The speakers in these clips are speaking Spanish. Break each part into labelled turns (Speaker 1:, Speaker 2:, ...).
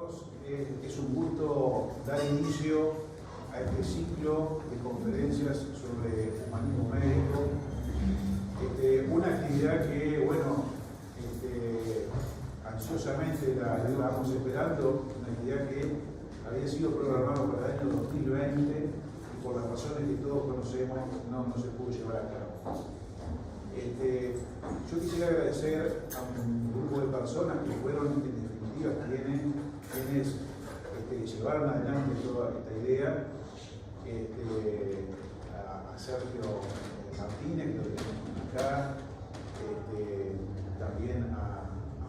Speaker 1: todos, es un gusto dar inicio a este ciclo de conferencias sobre humanismo médico. Una actividad que, bueno, ansiosamente la estábamos esperando, una actividad que había sido programada para el año 2020 y por las razones que todos conocemos no se pudo llevar a cabo. Yo quisiera agradecer a un grupo de personas que fueron, en definitiva, quienes llevaron adelante toda esta idea, a Sergio Martínez, que lo tenemos acá, también a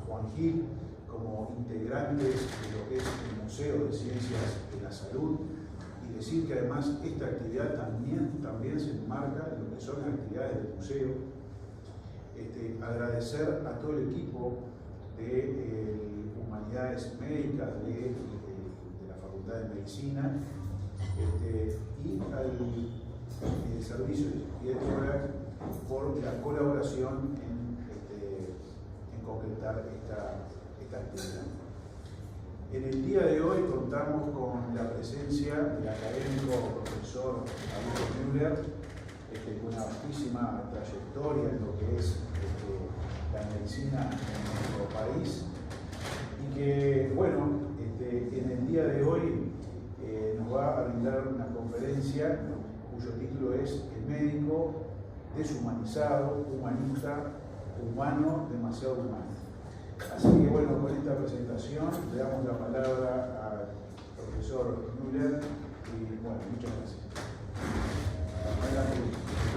Speaker 1: Juan Gil, como integrantes de lo que es el Museo de Ciencias de la Salud, y decir que además esta actividad también se enmarca en lo que son las actividades del museo. Agradecer a todo el equipo de Humanidades Médicas de la Facultad de Medicina y al Servicio de Tórax por la colaboración en concretar esta actividad. En el día de hoy contamos con la presencia del académico profesor Augusto Müller, con una vastísima trayectoria en lo que es la medicina en nuestro país, y que, bueno, en el día de hoy nos va a brindar una conferencia cuyo título es El médico deshumanizado, humanista, humano, demasiado humano. Así que, bueno, con esta presentación le damos la palabra al profesor Müller y, bueno, muchas gracias.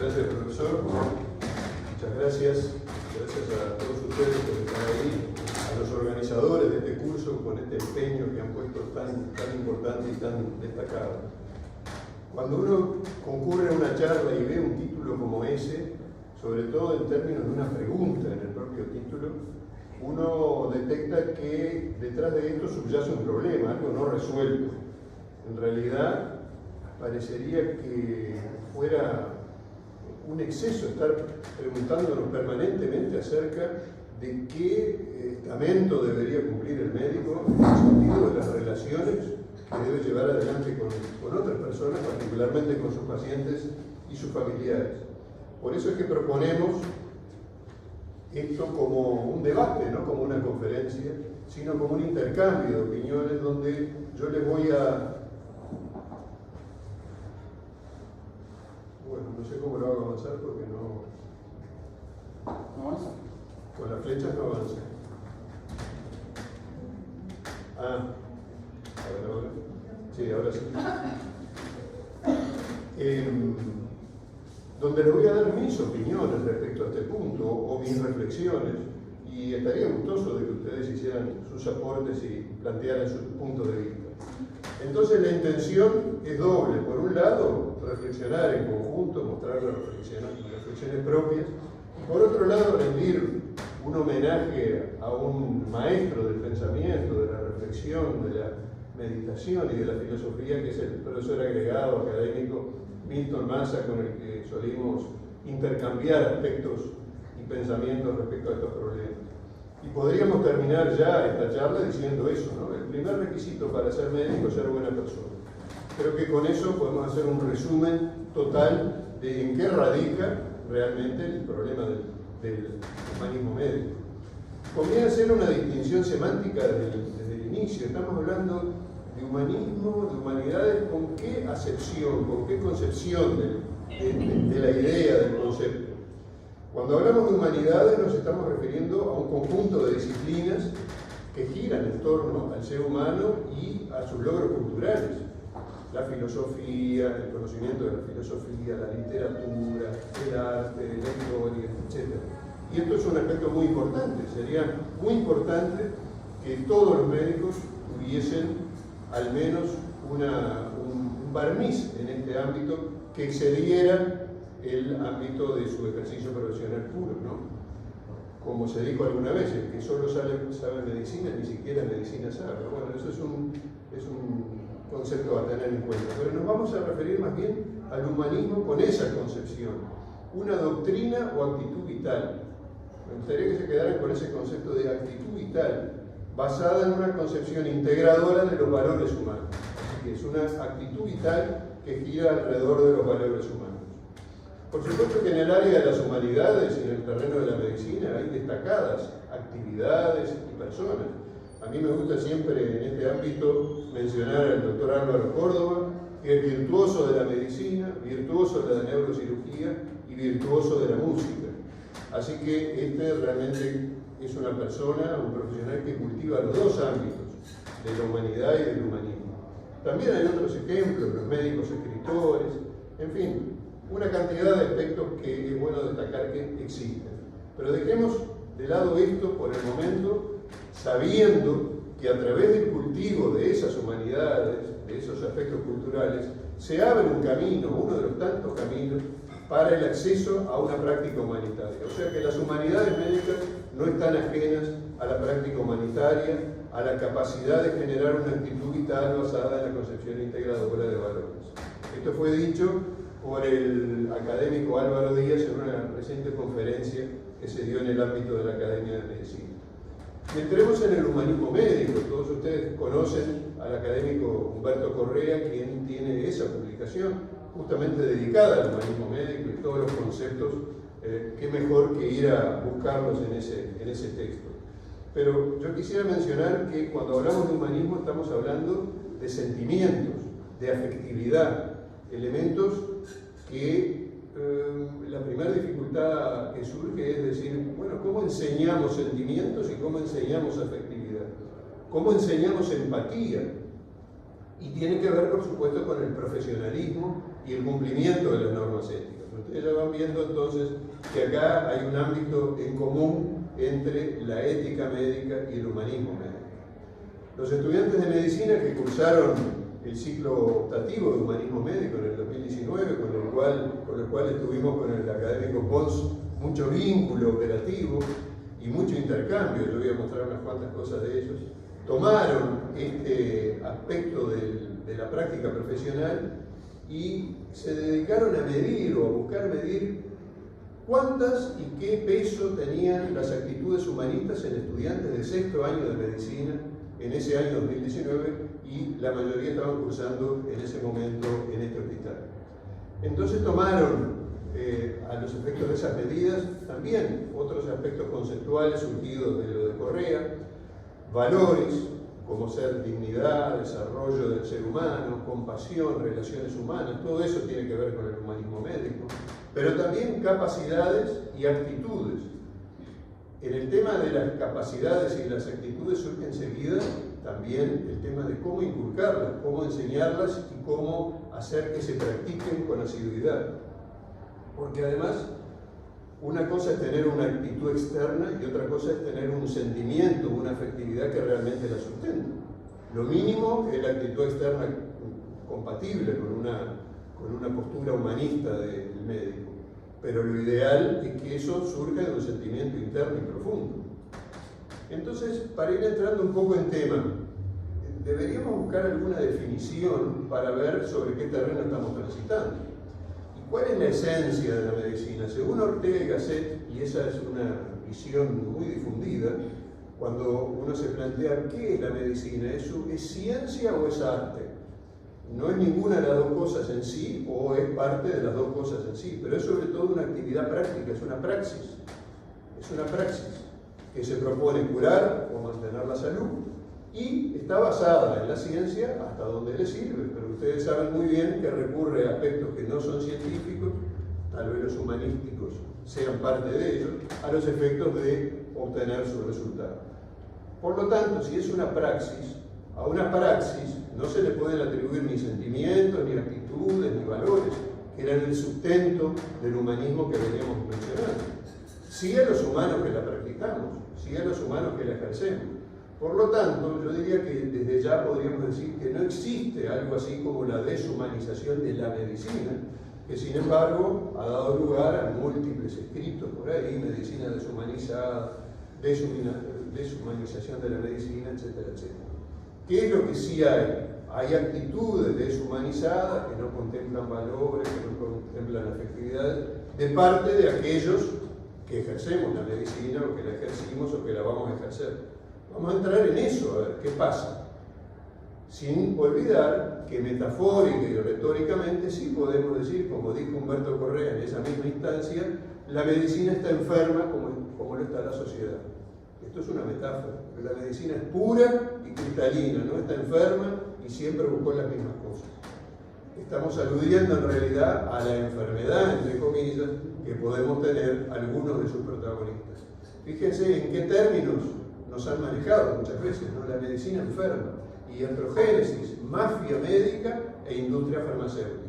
Speaker 2: Gracias, profesor. Muchas gracias. Gracias a todos ustedes por estar ahí, a los organizadores de este curso con este empeño que han puesto tan importante y tan destacado. Cuando uno concurre a una charla y ve un título como ese, sobre todo en términos de una pregunta en el propio título, uno detecta que detrás de esto subyace un problema, algo no resuelto. En realidad, parecería que fuera un exceso estar preguntándonos permanentemente acerca de qué estamento debería cumplir el médico en el sentido de las relaciones que debe llevar adelante con otras personas, particularmente con sus pacientes y sus familiares. Por eso es que proponemos esto como un debate, no como una conferencia, sino como un intercambio de opiniones donde yo les voy a... Bueno, no sé cómo lo hago avanzar porque no avanza. Con las flechas no avanza. A ver ahora. Sí, ahora sí. Donde les voy a dar mis opiniones respecto a este punto o mis reflexiones, y estaría gustoso de que ustedes hicieran sus aportes y plantearan sus puntos de vista. Entonces la intención es doble. Por un lado, reflexionar en conjunto, mostrar las reflexiones propias. Por otro lado, rendir un homenaje a un maestro del pensamiento, de la reflexión, de la meditación y de la filosofía, que es el profesor agregado académico Milton Massa, con el que solimos intercambiar aspectos y pensamientos respecto a estos problemas. Y podríamos terminar ya esta charla diciendo eso, ¿no? El primer requisito para ser médico es ser buena persona. Creo que con eso podemos hacer un resumen total de en qué radica realmente el problema del humanismo médico. Conviene hacer una distinción semántica desde el inicio. Estamos hablando de humanismo, de humanidades, ¿con qué acepción, con qué concepción de la idea, del concepto? Cuando hablamos de humanidades nos estamos refiriendo a un conjunto de disciplinas que giran en torno al ser humano y a sus logros culturales. La filosofía, el conocimiento de la filosofía, la literatura, el arte, la historia, etc. Y esto es un aspecto muy importante. Sería muy importante que todos los médicos tuviesen al menos un barniz en este ámbito que excediera el ámbito de su ejercicio profesional puro, ¿no? Como se dijo alguna vez, el que solo sabe medicina, ni siquiera medicina sabe. Bueno, eso es un concepto a tener en cuenta. Pero nos vamos a referir más bien al humanismo con esa concepción, una doctrina o actitud vital. Me gustaría que se quedaran con ese concepto de actitud vital basada en una concepción integradora de los valores humanos. Así que es una actitud vital que gira alrededor de los valores humanos. Por supuesto que en el área de las humanidades y en el terreno de la medicina hay destacadas actividades y personas. A mí me gusta siempre en este ámbito mencionar al doctor Álvaro Córdoba, que es virtuoso de la medicina, virtuoso de la neurocirugía y virtuoso de la música. Así que este realmente es una persona, un profesional que cultiva los dos ámbitos, de la humanidad y del humanismo. También hay otros ejemplos, los médicos escritores, en fin, una cantidad de aspectos que es bueno destacar que existen. Pero dejemos de lado esto por el momento, sabiendo que a través del cultivo de esas humanidades, de esos aspectos culturales, se abre un camino, uno de los tantos caminos, para el acceso a una práctica humanitaria. O sea que las humanidades médicas no están ajenas a la práctica humanitaria, a la capacidad de generar una actitud vital basada en la concepción integradora de valores. Esto fue dicho por el académico Álvaro Díaz en una reciente conferencia que se dio en el ámbito de la Academia de Medicina. Y entremos en el humanismo médico. Todos ustedes conocen al académico Humberto Correa, quien tiene esa publicación justamente dedicada al humanismo médico y todos los conceptos, qué mejor que ir a buscarlos en ese texto. Pero yo quisiera mencionar que cuando hablamos de humanismo estamos hablando de sentimientos, de afectividad, elementos que la primera dificultad que surge es decir, bueno, ¿cómo enseñamos sentimientos y cómo enseñamos afectividad? ¿Cómo enseñamos empatía? Y tiene que ver, por supuesto, con el profesionalismo y el cumplimiento de las normas éticas. Ustedes ya van viendo entonces que acá hay un ámbito en común entre la ética médica y el humanismo médico. Los estudiantes de medicina que cursaron el ciclo optativo de humanismo médico en el 2019, con el cual estuvimos con el académico Pons mucho vínculo operativo y mucho intercambio, yo voy a mostrar unas cuantas cosas de ellos, tomaron este aspecto de la práctica profesional y se dedicaron a medir o a buscar medir cuántas y qué peso tenían las actitudes humanistas en estudiantes de sexto año de medicina en ese año 2019 y la mayoría estaban cursando en ese momento en este hospital. Entonces tomaron a los efectos de esas medidas también otros aspectos conceptuales surgidos de lo de Correa, valores como ser dignidad, desarrollo del ser humano, compasión, relaciones humanas, todo eso tiene que ver con el humanismo médico, pero también capacidades y actitudes. En el tema de las capacidades y las actitudes surge enseguida también el tema de cómo inculcarlas, cómo enseñarlas y cómo hacer que se practiquen con asiduidad. Porque además, una cosa es tener una actitud externa y otra cosa es tener un sentimiento, una afectividad que realmente la sustenta. Lo mínimo es la actitud externa compatible con una postura humanista del médico, pero lo ideal es que eso surja de un sentimiento interno y profundo. Entonces, para ir entrando un poco en tema, deberíamos buscar alguna definición para ver sobre qué terreno estamos transitando. ¿Cuál es la esencia de la medicina? Según Ortega y Gasset, y esa es una visión muy difundida, cuando uno se plantea qué es la medicina, ¿es ciencia o es arte? No es ninguna de las dos cosas en sí o es parte de las dos cosas en sí, pero es sobre todo una actividad práctica, es una praxis. Es una praxis que se propone curar o mantener la salud y está basada en la ciencia hasta donde le sirve, pero ustedes saben muy bien que recurre a aspectos que no son científicos, tal vez los humanísticos sean parte de ellos, a los efectos de obtener su resultado. Por lo tanto, si es una praxis, a una praxis no se le pueden atribuir ni sentimientos, ni actitudes, ni valores, que eran el sustento del humanismo que veníamos mencionando. Sí a los humanos que la practicamos, sí a los humanos que la ejercemos. Por lo tanto, yo diría que desde ya podríamos decir que no existe algo así como la deshumanización de la medicina, que sin embargo ha dado lugar a múltiples escritos por ahí, medicina deshumanizada, deshumanización de la medicina, etcétera, etcétera. ¿Qué es lo que sí hay? Hay actitudes deshumanizadas que no contemplan valores, que no contemplan afectividades, de parte de aquellos que ejercemos la medicina o que la ejercimos o que la vamos a ejercer. Vamos a entrar en eso, a ver qué pasa. Sin olvidar que metafórica y retóricamente sí podemos decir, como dijo Humberto Correa en esa misma instancia, la medicina está enferma como lo está la sociedad. Esto es una metáfora. La medicina es pura y cristalina, no está enferma y siempre buscó las mismas cosas. Estamos aludiendo en realidad a la enfermedad, entre comillas, que podemos tener algunos de sus protagonistas. Fíjense en qué términos nos han manejado muchas veces, ¿no? La medicina enferma, iatrogénesis, mafia médica e industria farmacéutica.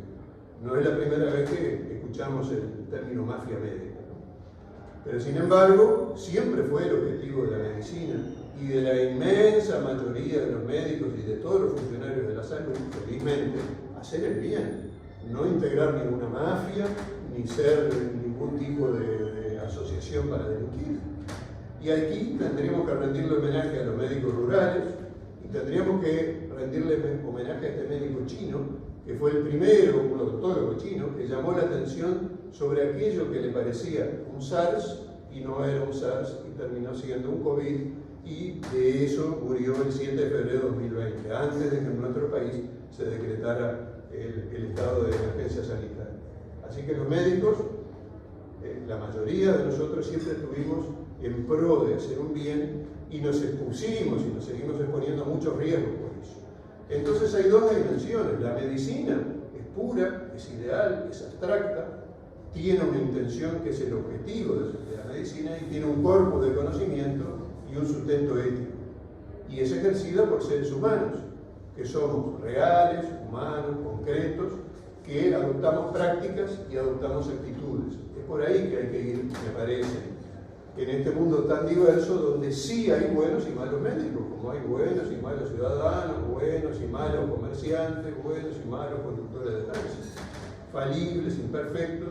Speaker 2: No es la primera vez que escuchamos el término mafia médica, ¿no? Pero sin embargo, siempre fue el objetivo de la medicina y de la inmensa mayoría de los médicos y de todos los funcionarios de la salud, felizmente, hacer el bien, no integrar ninguna mafia, ni ser ningún tipo de asociación para delinquir. Y aquí tendríamos que rendirle homenaje a los médicos rurales y tendríamos que rendirle homenaje a este médico chino, que fue el primero, un odontólogo chino, que llamó la atención sobre aquello que le parecía un SARS y no era un SARS y terminó siendo un COVID, y de eso murió el 7 de febrero de 2020, antes de que en nuestro país se decretara el estado de emergencia sanitaria. Así que los médicos, la mayoría de nosotros siempre estuvimos en pro de hacer un bien y nos expusimos y nos seguimos exponiendo a muchos riesgos por eso. Entonces hay dos dimensiones. La medicina es pura, es ideal, es abstracta, tiene una intención que es el objetivo de la medicina y tiene un cuerpo de conocimiento y un sustento ético. Y es ejercida por seres humanos, que somos reales, humanos, concretos, que adoptamos prácticas y adoptamos actitudes. Es por ahí que hay que ir, me parece, en este mundo tan diverso, donde sí hay buenos y malos médicos, como hay buenos y malos ciudadanos, buenos y malos comerciantes, buenos y malos conductores de tránsito, falibles, imperfectos,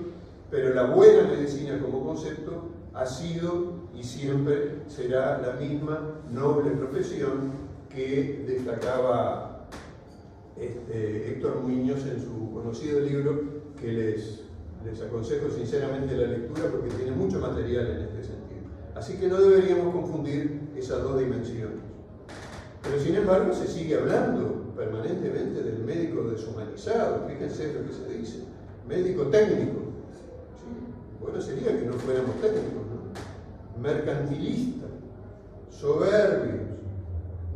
Speaker 2: pero la buena medicina como concepto ha sido y siempre será la misma noble profesión que destacaba Héctor Muñoz en su conocido libro, que les aconsejo sinceramente la lectura porque tiene mucho material en este sentido. Así que no deberíamos confundir esas dos dimensiones. Pero sin embargo se sigue hablando permanentemente del médico deshumanizado. Fíjense lo que se dice, médico técnico. ¿Sí? Bueno, sería que no fuéramos técnicos, ¿no? Mercantilistas, soberbios,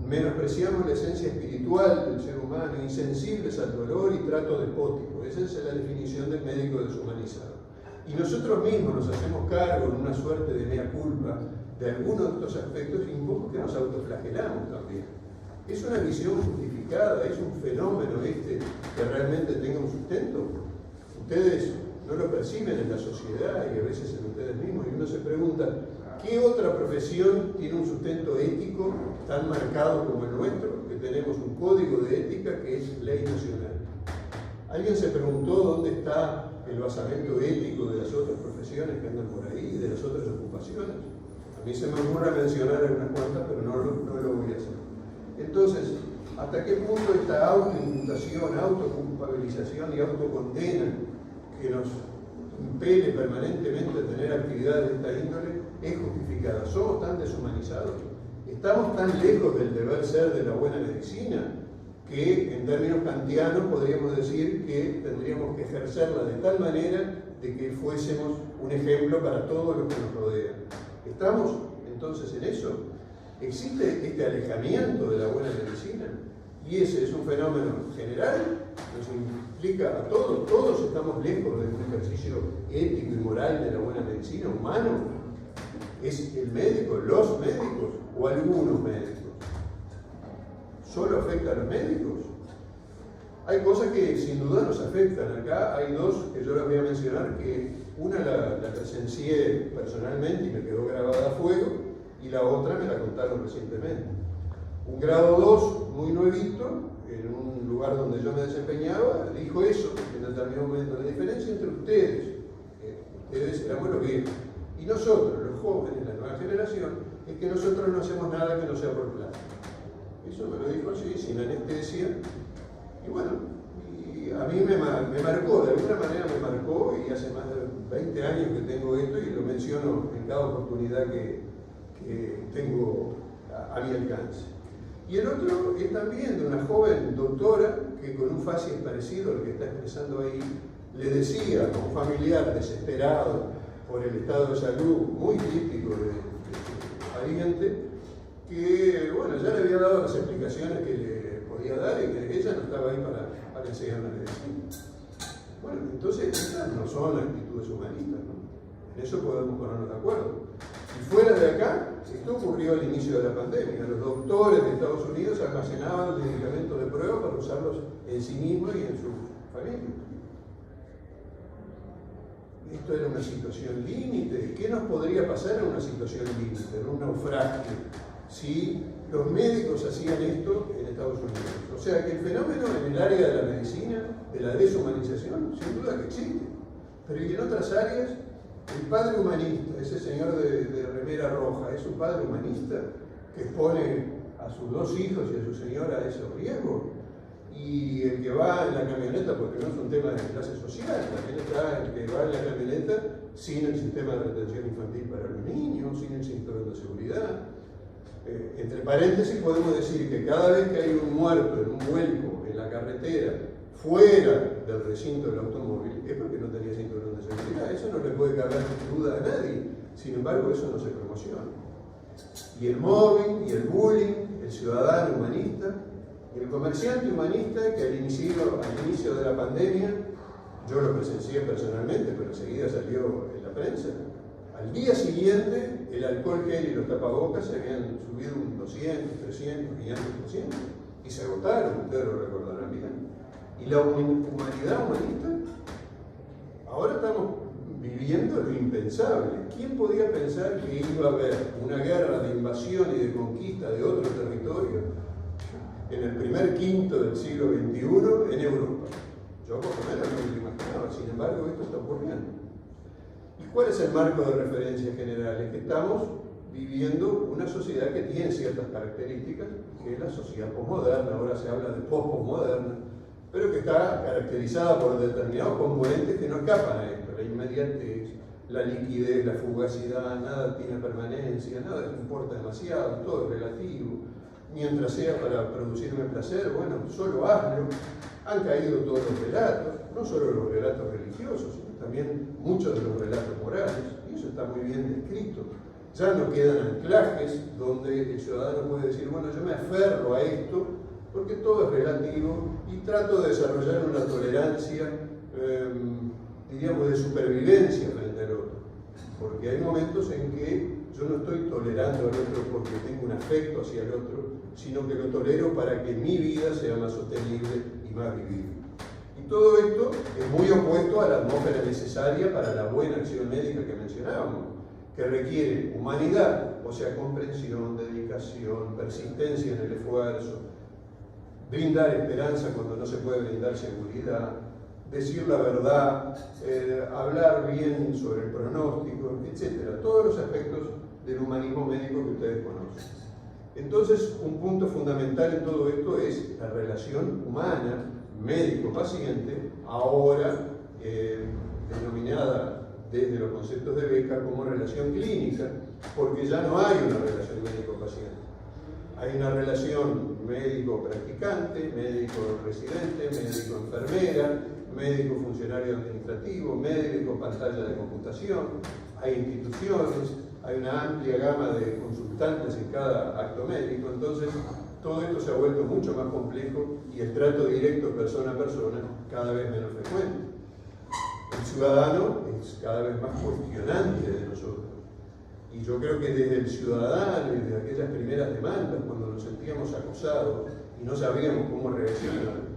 Speaker 2: menospreciamos la esencia espiritual del ser humano, insensibles al dolor y trato despótico. Esa es la definición del médico deshumanizado. Y nosotros mismos nos hacemos cargo en una suerte de mea culpa de algunos de estos aspectos y un poco que nos autoflagelamos también. Es una visión justificada, es un fenómeno que realmente tenga un sustento. Ustedes no lo perciben en la sociedad y a veces en ustedes mismos, y uno se pregunta, ¿qué otra profesión tiene un sustento ético tan marcado como el nuestro? Que tenemos un código de ética que es ley nacional. ¿Alguien se preguntó dónde está el basamento ético de las otras profesiones que andan por ahí, de las otras ocupaciones? A mí se me ocurre mencionar algunas cuantas, pero no lo voy a hacer. Entonces, ¿hasta qué punto esta autoimputación, autoculpabilización y autocondena que nos impele permanentemente a tener actividades de esta índole es justificada? ¿Somos tan deshumanizados? ¿Estamos tan lejos del deber ser de la buena medicina que en términos kantianos podríamos decir que tendríamos que ejercerla de tal manera de que fuésemos un ejemplo para todos los que nos rodean? ¿Estamos entonces en eso? ¿Existe este alejamiento de la buena medicina? Y ese es un fenómeno general, nos implica a todos estamos lejos de un ejercicio ético y moral de la buena medicina, humano. ¿Es el médico, los médicos o algunos médicos? ¿Solo afecta a los médicos? Hay cosas que sin duda nos afectan. Acá hay dos que yo les voy a mencionar, que una la presencié personalmente y me quedó grabada a fuego, y la otra me la contaron recientemente. Un grado 2, muy nuevito, en un lugar donde yo me desempeñaba, dijo eso en determinado momento: la diferencia entre ustedes éramos los viejos, y nosotros, los jóvenes, la nueva generación, es que nosotros no hacemos nada que no sea por plata. Eso me lo dijo así, sin anestesia, y bueno, y a mí me marcó, de alguna manera me marcó, y hace más de 20 años que tengo esto y lo menciono en cada oportunidad que tengo a mi alcance. Y el otro es también de una joven doctora que con un facies parecido al que está expresando ahí, le decía a un familiar desesperado por el estado de salud muy típico de su pariente, que bueno, ya le había dado las explicaciones que le podía dar y que ella no estaba ahí para enseñar la medicina. Bueno, entonces estas no son actitudes humanistas, ¿no? En eso podemos ponernos de acuerdo. Y fuera de acá, esto ocurrió al inicio de la pandemia. Los doctores de Estados Unidos almacenaban medicamentos de prueba para usarlos en sí mismos y en sus familias. Esto era una situación límite. ¿Qué nos podría pasar en una situación límite, en un naufragio, si los médicos hacían esto en Estados Unidos? O sea que el fenómeno en el área de la medicina, de la deshumanización, sin duda que existe. Pero y en otras áreas, el padre humanista, ese señor de remera roja, es un padre humanista que expone a sus dos hijos y a su señora a esos riesgos. Y el que va en la camioneta, porque no es un tema de clase social, también está el que va en la camioneta sin el sistema de retención infantil para los niños, sin el cinturón de seguridad. Entre paréntesis podemos decir que cada vez que hay un muerto en un vuelco en la carretera, fuera del recinto del automóvil, es porque no tenía cinturón de seguridad. Eso no le puede caber duda a nadie. Sin embargo, eso no se promociona. Y el mobbing, y el bullying, el ciudadano humanista, y el comerciante humanista que al inicio de la pandemia, yo lo presencié personalmente, pero enseguida salió en la prensa, al día siguiente el alcohol gel y los tapabocas se habían subido un 200, 300, 500%, y se agotaron, ustedes lo recordarán bien. Y la humanidad humanista, ahora estamos viviendo lo impensable. ¿Quién podía pensar que iba a haber una guerra de invasión y de conquista de otro territorio en el primer quinto del siglo XXI en Europa? Yo por lo menos no me lo imaginaba, sin embargo esto está ocurriendo. ¿Y cuál es el marco de referencia general? Es que estamos viviendo una sociedad que tiene ciertas características, que es la sociedad posmoderna, ahora se habla de post-posmoderna, pero que está caracterizada por determinados componentes que no escapan a esto: la inmediatez, la liquidez, la fugacidad, nada tiene permanencia, nada importa demasiado, todo es relativo. Mientras sea para producirme placer, bueno, solo hazlo. Han caído todos los relatos, no solo los relatos religiosos, sino también muchos de los relatos morales, y eso está muy bien descrito. Ya no quedan anclajes donde el ciudadano puede decir, bueno, yo me aferro a esto, porque todo es relativo, y trato de desarrollar una tolerancia, diríamos, de supervivencia frente al otro. Porque hay momentos en que yo no estoy tolerando al otro porque tengo un afecto hacia el otro, sino que lo tolero para que mi vida sea más sostenible y más vivible. Y todo esto es muy opuesto a la atmósfera necesaria para la buena acción médica que mencionábamos, que requiere humanidad, o sea, comprensión, dedicación, persistencia en el esfuerzo, brindar esperanza cuando no se puede brindar seguridad, decir la verdad, hablar bien sobre el pronóstico, etc. Todos los aspectos del humanismo médico que ustedes conocen. Entonces, un punto fundamental en todo esto es la relación humana, médico-paciente, ahora denominada desde los conceptos de Becker como relación clínica, porque ya no hay una relación médico-paciente. Hay una relación médico-practicante, médico-residente, médico-enfermera, médico-funcionario administrativo, médico-pantalla de computación, hay instituciones, hay una amplia gama de consultantes en cada acto médico. Entonces todo esto se ha vuelto mucho más complejo y el trato directo persona a persona cada vez menos frecuente. El ciudadano es cada vez más cuestionante de nosotros. Y yo creo que desde el ciudadano y desde aquellas primeras demandas, cuando nos sentíamos acosados y no sabíamos cómo reaccionar,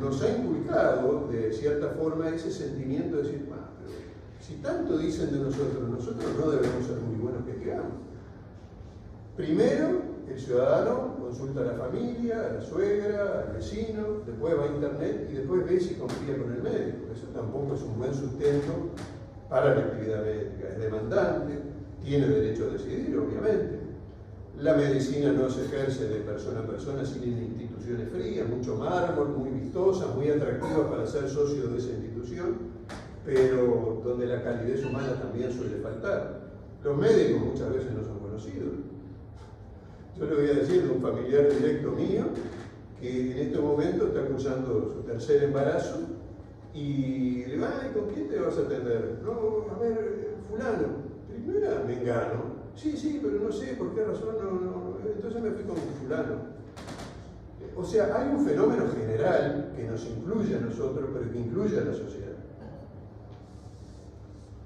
Speaker 2: nos ha inculcado de cierta forma ese sentimiento de decir, bueno, pero si tanto dicen de nosotros no debemos ser muy buenos que digamos. Primero, el ciudadano consulta a la familia, a la suegra, al vecino, después va a internet y después ve si confía con el médico. Eso tampoco es un buen sustento para la actividad médica. Es demandante, tiene derecho a decidir, obviamente. La medicina no se ejerce de persona a persona, sino en instituciones frías, mucho mármol, muy vistosas, muy atractivas para ser socio de esa institución, pero donde la calidez humana también suele faltar. Los médicos muchas veces no son conocidos. Yo le voy a decir de un familiar directo mío que en este momento está cursando su tercer embarazo y le digo, ay, ¿con quién te vas a atender? No, a ver, fulano. ¿No era mengano? Sí, pero no sé por qué razón, no. Entonces me fui con fulano. O sea, hay un fenómeno general que nos incluye a nosotros, pero que incluye a la sociedad.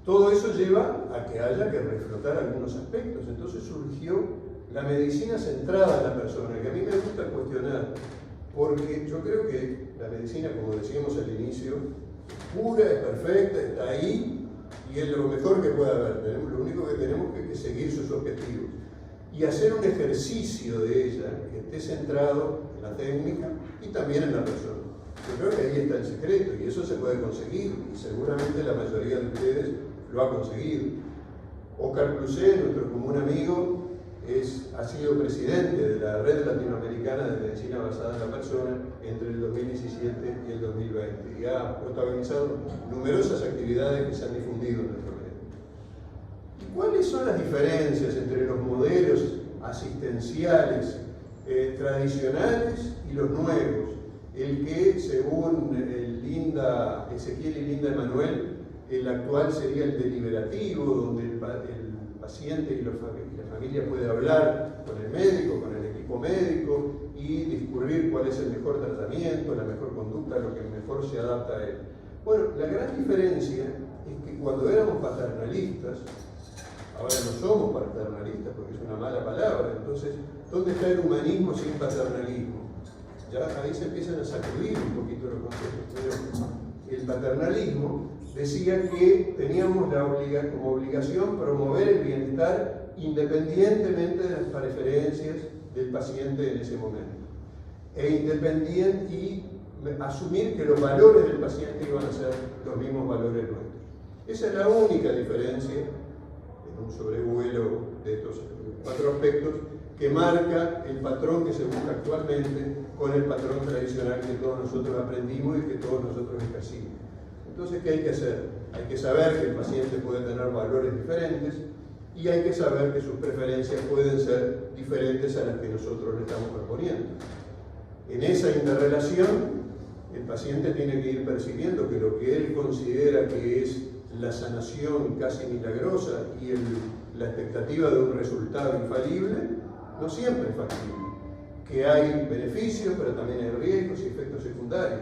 Speaker 2: Todo eso lleva a que haya que reflotar algunos aspectos. Entonces surgió la medicina centrada en la persona, que a mí me gusta cuestionar, porque yo creo que la medicina, como decíamos al inicio, es pura, es perfecta, está ahí, y es lo mejor que puede haber. Lo único que tenemos que seguir sus objetivos y hacer un ejercicio de ella que esté centrado en la técnica y también en la persona. Yo creo que ahí está el secreto y eso se puede conseguir y seguramente la mayoría de ustedes lo ha conseguido. Oscar Clusé, nuestro común amigo, ha sido presidente de la Red Latinoamericana de Medicina Basada en la Persona entre el 2017 y el 2020 y ha protagonizado numerosas actividades que se han difundido en nuestro medio. ¿Y cuáles son las diferencias entre los modelos asistenciales tradicionales y los nuevos? El que, según Ezequiel y Linda Emanuel, el actual sería el deliberativo, donde el paciente y la familia puede hablar con el médico, con el equipo médico y discurrir cuál es el mejor tratamiento, la mejor conducta, lo que mejor se adapta a él. Bueno, la gran diferencia es que cuando éramos paternalistas, ahora no somos paternalistas porque es una mala palabra, entonces, ¿dónde está el humanismo sin paternalismo? Ya ahí se empiezan a sacudir un poquito los conceptos, pero el paternalismo decía que teníamos como obligación promover el bienestar independientemente de las preferencias del paciente en ese momento. Y asumir que los valores del paciente iban a ser los mismos valores nuestros. Esa es la única diferencia, en un sobrevuelo de estos 4 aspectos, que marca el patrón que se busca actualmente con el patrón tradicional que todos nosotros aprendimos y que todos nosotros ejercimos. Entonces, ¿qué hay que hacer? Hay que saber que el paciente puede tener valores diferentes y hay que saber que sus preferencias pueden ser diferentes a las que nosotros le estamos proponiendo. En esa interrelación, el paciente tiene que ir percibiendo que lo que él considera que es la sanación casi milagrosa y la expectativa de un resultado infalible, no siempre es factible. Que hay beneficios, pero también hay riesgos y efectos secundarios.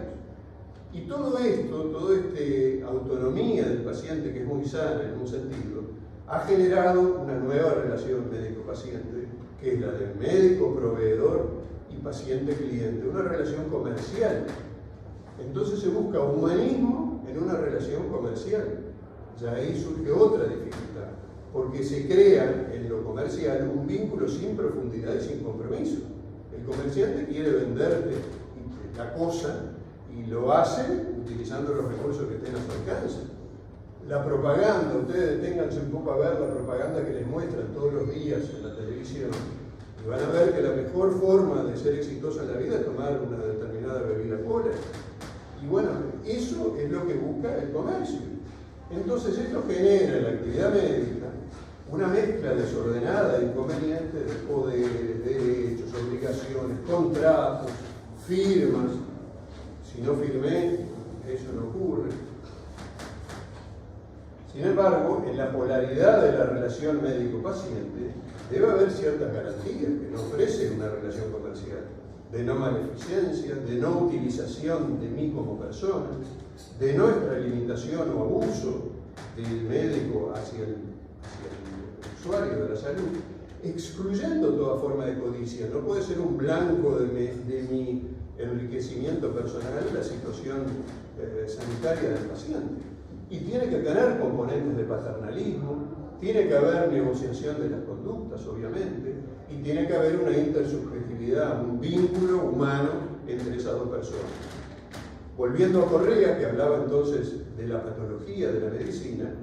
Speaker 2: Y todo esto, toda esta autonomía del paciente, que es muy sana en un sentido, ha generado una nueva relación médico-paciente, que es la del médico-proveedor y paciente-cliente, una relación comercial. Entonces se busca humanismo en una relación comercial. Ya ahí surge otra dificultad, porque se crea en lo comercial un vínculo sin profundidad y sin compromiso. El comerciante quiere venderte la cosa y lo hace utilizando los recursos que estén a su alcance. La propaganda, ustedes deténganse un poco a ver la propaganda que les muestran todos los días en la televisión y van a ver que la mejor forma de ser exitoso en la vida es tomar una determinada bebida cola. Y bueno, eso es lo que busca el comercio. Entonces esto genera en la actividad médica una mezcla desordenada de inconvenientes, de poderes, derechos, obligaciones, contratos, firmas. Si no firmé, eso no ocurre. Sin embargo, en la polaridad de la relación médico-paciente debe haber ciertas garantías que nos ofrece una relación comercial, de no maleficencia, de no utilización de mí como persona, de no extralimitación o abuso del médico hacia el usuario de la salud, excluyendo toda forma de codicia. No puede ser un blanco de mi enriquecimiento personal la situación sanitaria del paciente. Y tiene que tener componentes de paternalismo, tiene que haber negociación de las conductas, obviamente, y tiene que haber una intersubjetividad, un vínculo humano entre esas dos personas. Volviendo a Correa, que hablaba entonces de la patología de la medicina,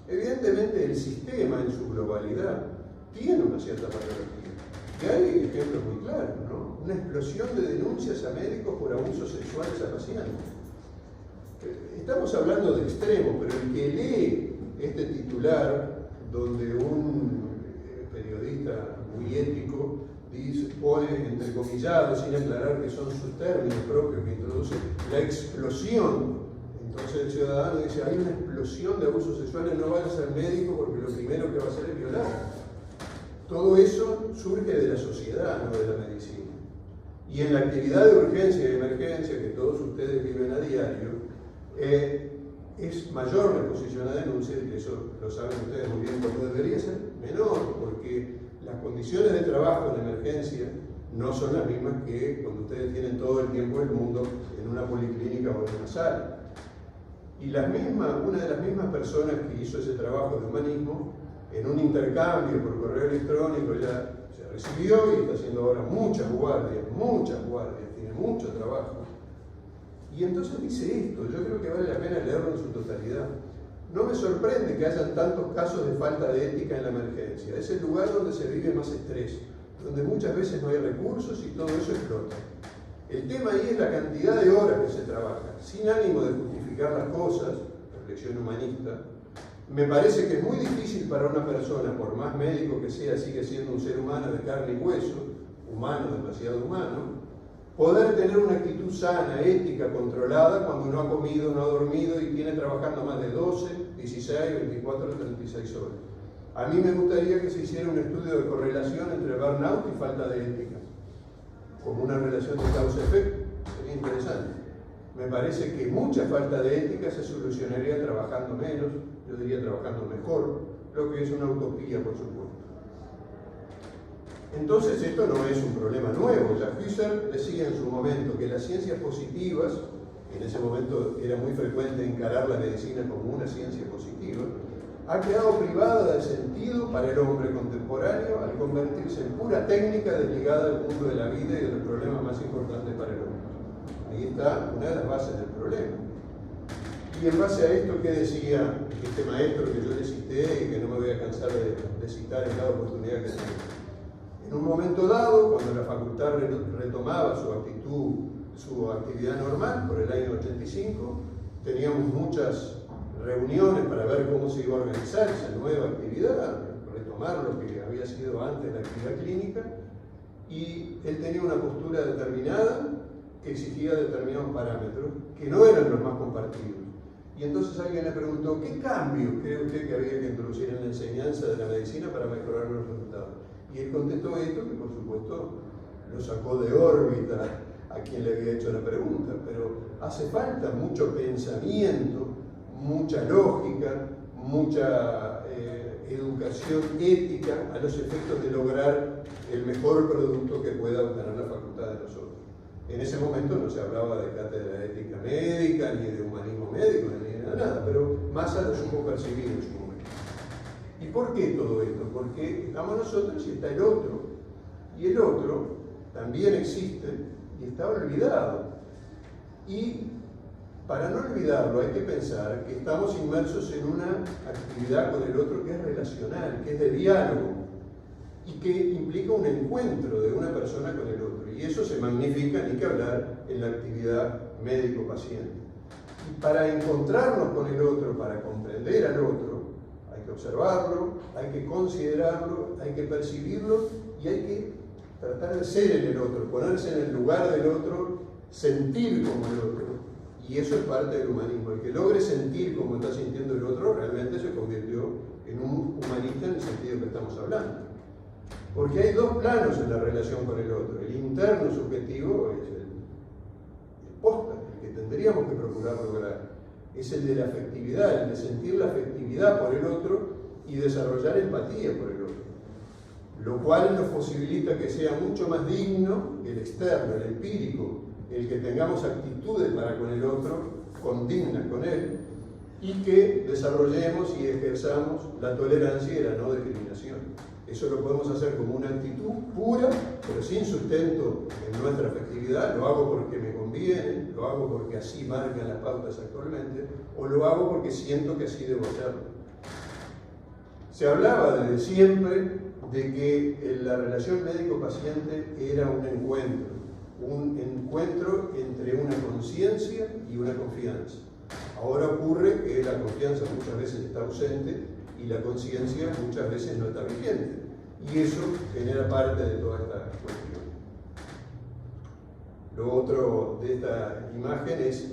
Speaker 2: evidentemente el sistema en su globalidad tiene una cierta patología. Y hay ejemplos muy claros, ¿no? Una explosión de denuncias a médicos por abusos sexuales a pacientes. Estamos hablando de extremos, pero el que lee este titular, donde un periodista muy ético pone entrecomillado, sin aclarar que son sus términos propios, que introduce la explosión. Entonces el ciudadano dice, hay una explosión de abusos sexuales, no vayas al médico porque lo primero que va a hacer es violar. Todo eso surge de la sociedad, no de la medicina. Y en la actividad de urgencia y emergencia que todos ustedes viven a diario, es mayor la exposición a denuncias, y eso lo saben ustedes muy bien, cuando debería ser menor, porque las condiciones de trabajo en emergencia no son las mismas que cuando ustedes tienen todo el tiempo del mundo en una policlínica o en una sala. Y una de las mismas personas que hizo ese trabajo de humanismo, en un intercambio por correo electrónico ya se recibió y está haciendo ahora muchas guardias, tiene mucho trabajo. Y entonces dice esto, yo creo que vale la pena leerlo en su totalidad. No me sorprende que hayan tantos casos de falta de ética en la emergencia. Es el lugar donde se vive más estrés, donde muchas veces no hay recursos y todo eso explota. El tema ahí es la cantidad de horas que se trabaja, sin ánimo de justificar las cosas, reflexión humanista. Me parece que es muy difícil para una persona, por más médico que sea, sigue siendo un ser humano de carne y hueso, humano, demasiado humano, poder tener una actitud sana, ética, controlada, cuando no ha comido, no ha dormido y tiene trabajando más de 12, 16, 24, 36 horas. A mí me gustaría que se hiciera un estudio de correlación entre burnout y falta de ética, como una relación de causa-efecto. Sería interesante. Me parece que mucha falta de ética se solucionaría trabajando menos, yo diría trabajando mejor, lo que es una utopía, por supuesto. Entonces esto no es un problema nuevo. Jacques Husserl decía en su momento que las ciencias positivas, en ese momento era muy frecuente encarar la medicina como una ciencia positiva, ha quedado privada de sentido para el hombre contemporáneo al convertirse en pura técnica desligada del mundo de la vida y de los problemas más importantes para el hombre. Ahí está una de las bases del problema. Y en base a esto, ¿qué decía este maestro que yo le cité y que no me voy a cansar de citar en cada oportunidad que tenga? En un momento dado, cuando la facultad retomaba su actividad normal, por el año 85, teníamos muchas reuniones para ver cómo se iba a organizar esa nueva actividad, retomar lo que había sido antes la actividad clínica, y él tenía una postura determinada que exigía determinados parámetros que no eran los más compartidos. Y entonces alguien le preguntó, ¿qué cambios cree usted que había que introducir en la enseñanza de la medicina para mejorar los resultados? Y él contestó esto, que por supuesto lo sacó de órbita a quien le había hecho la pregunta, pero hace falta mucho pensamiento, mucha lógica, mucha educación ética a los efectos de lograr el mejor producto que pueda obtener la facultad de nosotros. En ese momento no se hablaba de cátedra de ética médica, ni de humanismo médico, ni de nada, pero Massa lo supo percibir en su momento. ¿Y por qué todo esto? Porque estamos nosotros y está el otro. Y el otro también existe y está olvidado. Y para no olvidarlo hay que pensar que estamos inmersos en una actividad con el otro que es relacional, que es de diálogo y que implica un encuentro de una persona con el otro. Y eso se magnifica, ni que hablar, en la actividad médico-paciente. Y para encontrarnos con el otro, para comprender al otro, hay que observarlo, hay que considerarlo, hay que percibirlo y hay que tratar de ser en el otro, ponerse en el lugar del otro, sentir como el otro. Y eso es parte del humanismo. El que logre sentir como está sintiendo el otro realmente se convirtió en un humanista en el sentido que estamos hablando. Porque hay dos planos en la relación con el otro. El interno subjetivo es el posta, el que tendríamos que procurar lograr. Es el de la afectividad, el de sentir la afectividad por el otro y desarrollar empatía por el otro. Lo cual nos posibilita que sea mucho más digno el externo, el empírico, el que tengamos actitudes para con el otro, condignas con él, y que desarrollemos y ejerzamos la tolerancia y la no discriminación. Eso lo podemos hacer como una actitud pura, pero sin sustento en nuestra afectividad. Lo hago porque me conviene, lo hago porque así marcan las pautas actualmente, o lo hago porque siento que así debo hacerlo. Se hablaba desde siempre de que la relación médico-paciente era un encuentro entre una conciencia y una confianza. Ahora ocurre que la confianza muchas veces está ausente y la conciencia muchas veces no está vigente. Y eso genera parte de toda esta cuestión. Lo otro de esta imagen es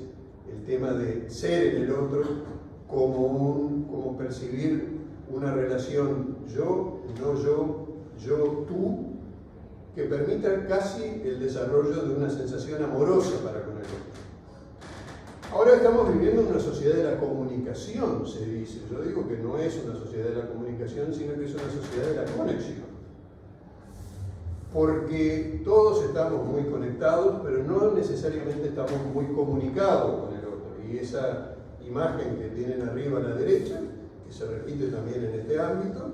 Speaker 2: el tema de ser en el otro como percibir una relación yo, no yo, yo, tú, que permita casi el desarrollo de una sensación amorosa para con el otro. Ahora estamos viviendo en una sociedad de la comunicación, se dice. Yo digo que no es una sociedad de la comunicación, sino que es una sociedad de la conexión. Porque todos estamos muy conectados, pero no necesariamente estamos muy comunicados con el otro. Y esa imagen que tienen arriba a la derecha, que se repite también en este ámbito,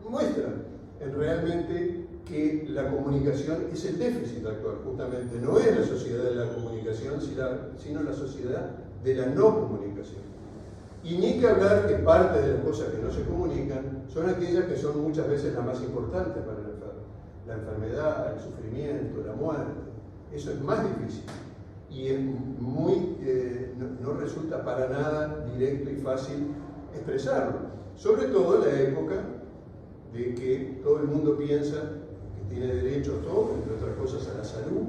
Speaker 2: muestra realmente que la comunicación es el déficit actual, justamente. No es la sociedad de la comunicación, sino la sociedad de la no comunicación. Y ni que hablar que parte de las cosas que no se comunican son aquellas que son muchas veces las más importantes para el enfermo. La enfermedad, el sufrimiento, la muerte. Eso es más difícil. Y es muy, no resulta para nada directo y fácil expresarlo. Sobre todo en la época de que todo el mundo piensa que tiene derecho a todo, entre otras cosas a la salud,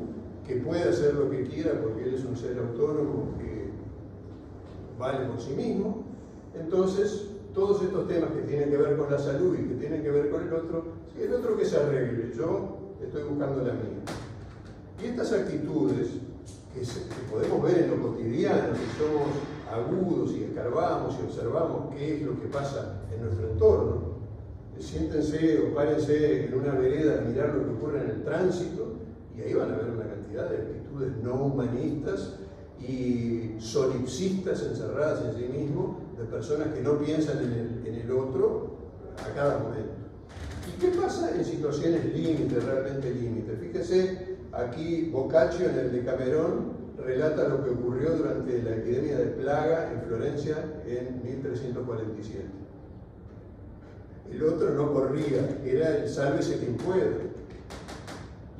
Speaker 2: que puede hacer lo que quiera porque él es un ser autónomo que vale por sí mismo. Entonces, todos estos temas que tienen que ver con la salud y que tienen que ver con el otro que se arregle, yo estoy buscando la mía. Y estas actitudes que podemos ver en lo cotidiano, si somos agudos y escarbamos y observamos qué es lo que pasa en nuestro entorno, siéntense o párense en una vereda a mirar lo que ocurre en el tránsito y ahí van a ver una cantidad de actitudes no humanistas y solipsistas encerradas en sí mismos, de personas que no piensan en el otro a cada momento. ¿Y qué pasa en situaciones límite, realmente límite? Fíjese, aquí Boccaccio en el Decamerón relata lo que ocurrió durante la epidemia de plaga en Florencia en 1347. El otro no corría, era el sálvese quien pueda.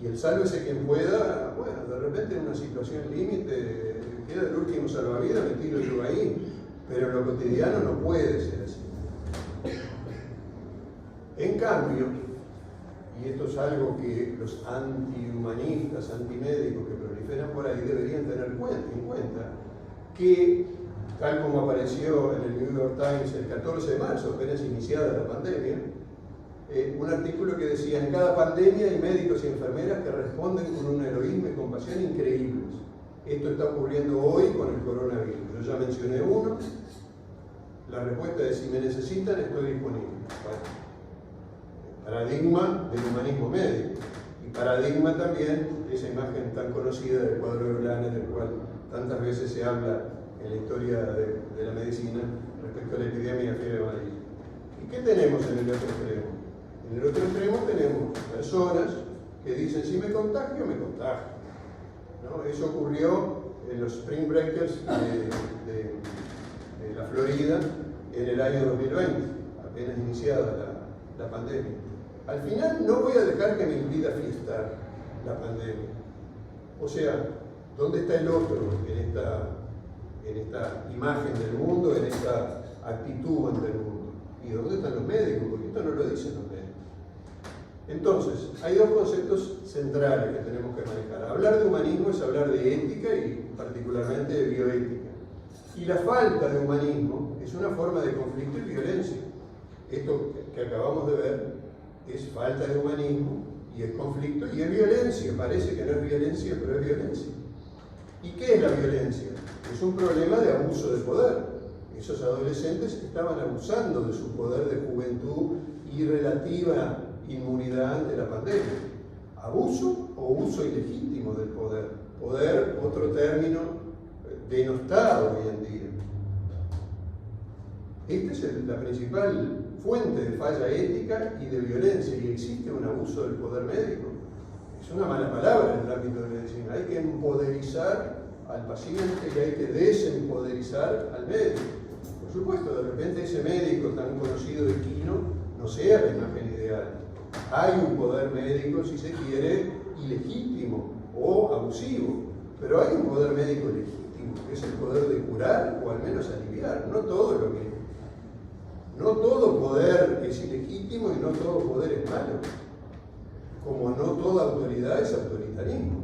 Speaker 2: Y el sálvese quien pueda, bueno, de repente en una situación límite, queda el último salvavidas, me tiro yo ahí. Pero en lo cotidiano no puede ser así. En cambio, y esto es algo que los antihumanistas, antimédicos que proliferan por ahí deberían tener en cuenta, que tal como apareció en el New York Times el 14 de marzo, apenas iniciada la pandemia, un artículo que decía: en cada pandemia hay médicos y enfermeras que responden con un heroísmo y compasión increíbles. Esto está ocurriendo hoy con el coronavirus. Yo ya mencioné uno. La respuesta es: si me necesitan, estoy disponible. Bueno, paradigma del humanismo médico. Y paradigma también esa imagen tan conocida del cuadro de Blanes, del cual tantas veces se habla en la historia de la medicina respecto a la epidemia de fiebre amarilla. ¿Y qué tenemos en el otro extremo? En el otro extremo tenemos personas que dicen: si me contagio, me contagio. ¿No? Eso ocurrió en los Spring Breakers de la Florida en el año 2020, apenas iniciada la pandemia. Al final no voy a dejar que me impida fiestar la pandemia. O sea, ¿dónde está el otro en esta imagen del mundo, en esta actitud ante el mundo? ¿Y dónde están los médicos? Porque esto no lo dicen los médicos. Entonces, hay dos conceptos centrales que tenemos que manejar. Hablar de humanismo es hablar de ética y particularmente de bioética. Y la falta de humanismo es una forma de conflicto y violencia. Esto que acabamos de ver es falta de humanismo y es conflicto y es violencia. Parece que no es violencia, pero es violencia. ¿Y qué es la violencia? Es un problema de abuso de poder. Esos adolescentes estaban abusando de su poder de juventud y relativa inmunidad ante la pandemia. ¿Abuso o uso ilegítimo del poder? Poder, otro término denostado hoy en día. Esta es la principal fuente de falla ética y de violencia, y existe un abuso del poder médico. Es una mala palabra en el ámbito de la medicina. Hay que empoderizar al paciente y hay que desempoderizar al médico. Por supuesto, de repente ese médico tan conocido de Quino no sea la imagen ideal. Hay un poder médico, si se quiere, ilegítimo o abusivo, pero hay un poder médico legítimo, que es el poder de curar o al menos aliviar, no todo lo No todo poder es ilegítimo y no todo poder es malo, como no toda autoridad es autoritarismo.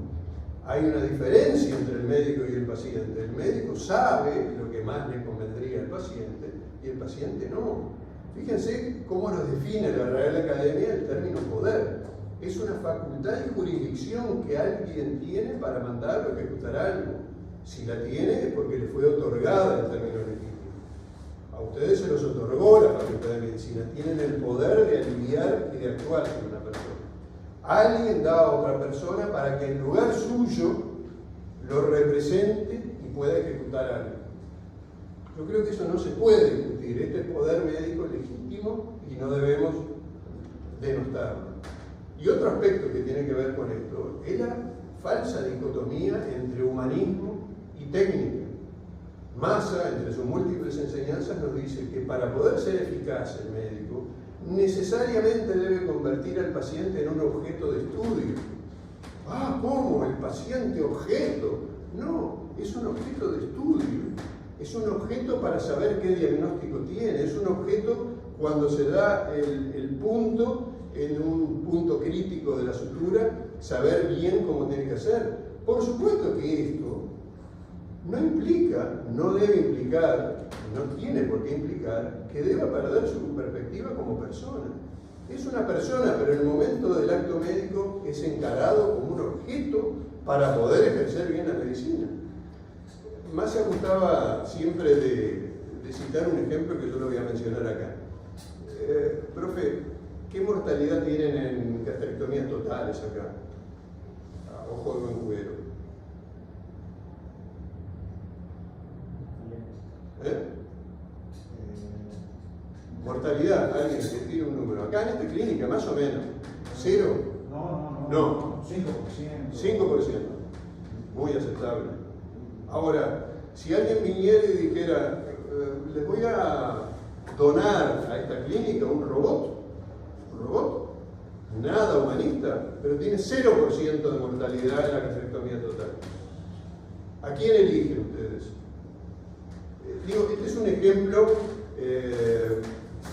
Speaker 2: Hay una diferencia entre el médico y el paciente. El médico sabe lo que más le convendría al paciente y el paciente no. Fíjense cómo nos define la Real Academia el término poder. Es una facultad y jurisdicción que alguien tiene para mandar o ejecutar algo. Si la tiene es porque le fue otorgada en términos legítimos. A ustedes se los otorgó la Facultad de Medicina. Tienen el poder de aliviar y de actuar sobre una persona. Alguien da a otra persona para que en lugar suyo lo represente y pueda ejecutar algo. Yo creo que eso no se puede discutir. Este es poder médico legítimo y no debemos denostarlo. Y otro aspecto que tiene que ver con esto es la falsa dicotomía entre humanismo y técnica. Massa, entre sus múltiples enseñanzas, nos dice que para poder ser eficaz el médico, necesariamente debe convertir al paciente en un objeto de estudio. Ah, ¿cómo? ¿El paciente objeto? No, es un objeto de estudio. Es un objeto para saber qué diagnóstico tiene. Es un objeto cuando se da el punto, en un punto crítico de la sutura, saber bien cómo tiene que hacer. Por supuesto que esto no implica, no debe implicar, no tiene por qué implicar que deba perder su perspectiva como persona. Es una persona, pero en el momento del acto médico es encarado como un objeto para poder ejercer bien la medicina. Más se gustaba siempre de citar un ejemplo que yo lo voy a mencionar acá. Profe, ¿qué mortalidad tienen en gastrectomías totales acá? A ojo de buen cubero. Mortalidad, alguien que tire un número. Acá en esta clínica, más o menos. ¿Cero? No. 5%. Muy aceptable. Ahora, si alguien viniera y dijera, les voy a donar a esta clínica un robot, nada humanista, pero tiene 0% de mortalidad en la gastrectomía total. ¿A quién eligen ustedes? Digo, este es un ejemplo,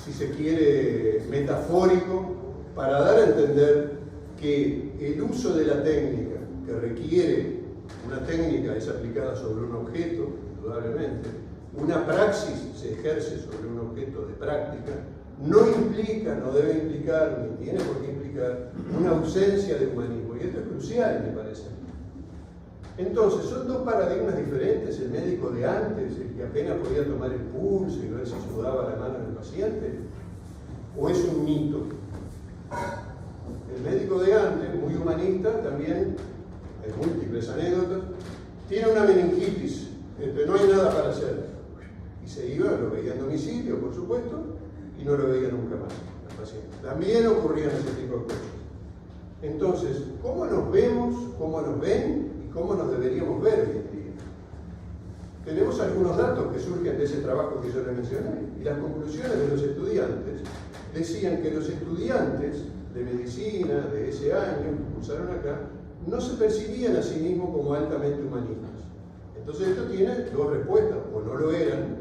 Speaker 2: si se quiere, metafórico, para dar a entender que el uso de la técnica, que requiere una técnica, es aplicada sobre un objeto, indudablemente, una praxis se ejerce sobre un objeto de práctica, no implica, no debe implicar, ni tiene por qué implicar, una ausencia de humanismo. Y esto es crucial, me parece. Entonces, son dos paradigmas diferentes. El médico de antes, el que apenas podía tomar el pulso y ver si sudaba la mano del paciente, o es un mito. El médico de antes, muy humanista, también, hay múltiples anécdotas, tiene una meningitis, no hay nada para hacer. Y se iba, lo veía en domicilio, por supuesto, y no lo veía nunca más al paciente. También ocurrían ese tipo de cosas. Entonces, ¿cómo nos vemos, cómo nos ven y cómo nos deberíamos ver hoy en día? Tenemos algunos datos que surgen de ese trabajo que yo les mencioné, y las conclusiones de los estudiantes decían que los estudiantes de medicina de ese año que cursaron acá no se percibían a sí mismos como altamente humanistas. Entonces esto tiene dos respuestas: o no lo eran,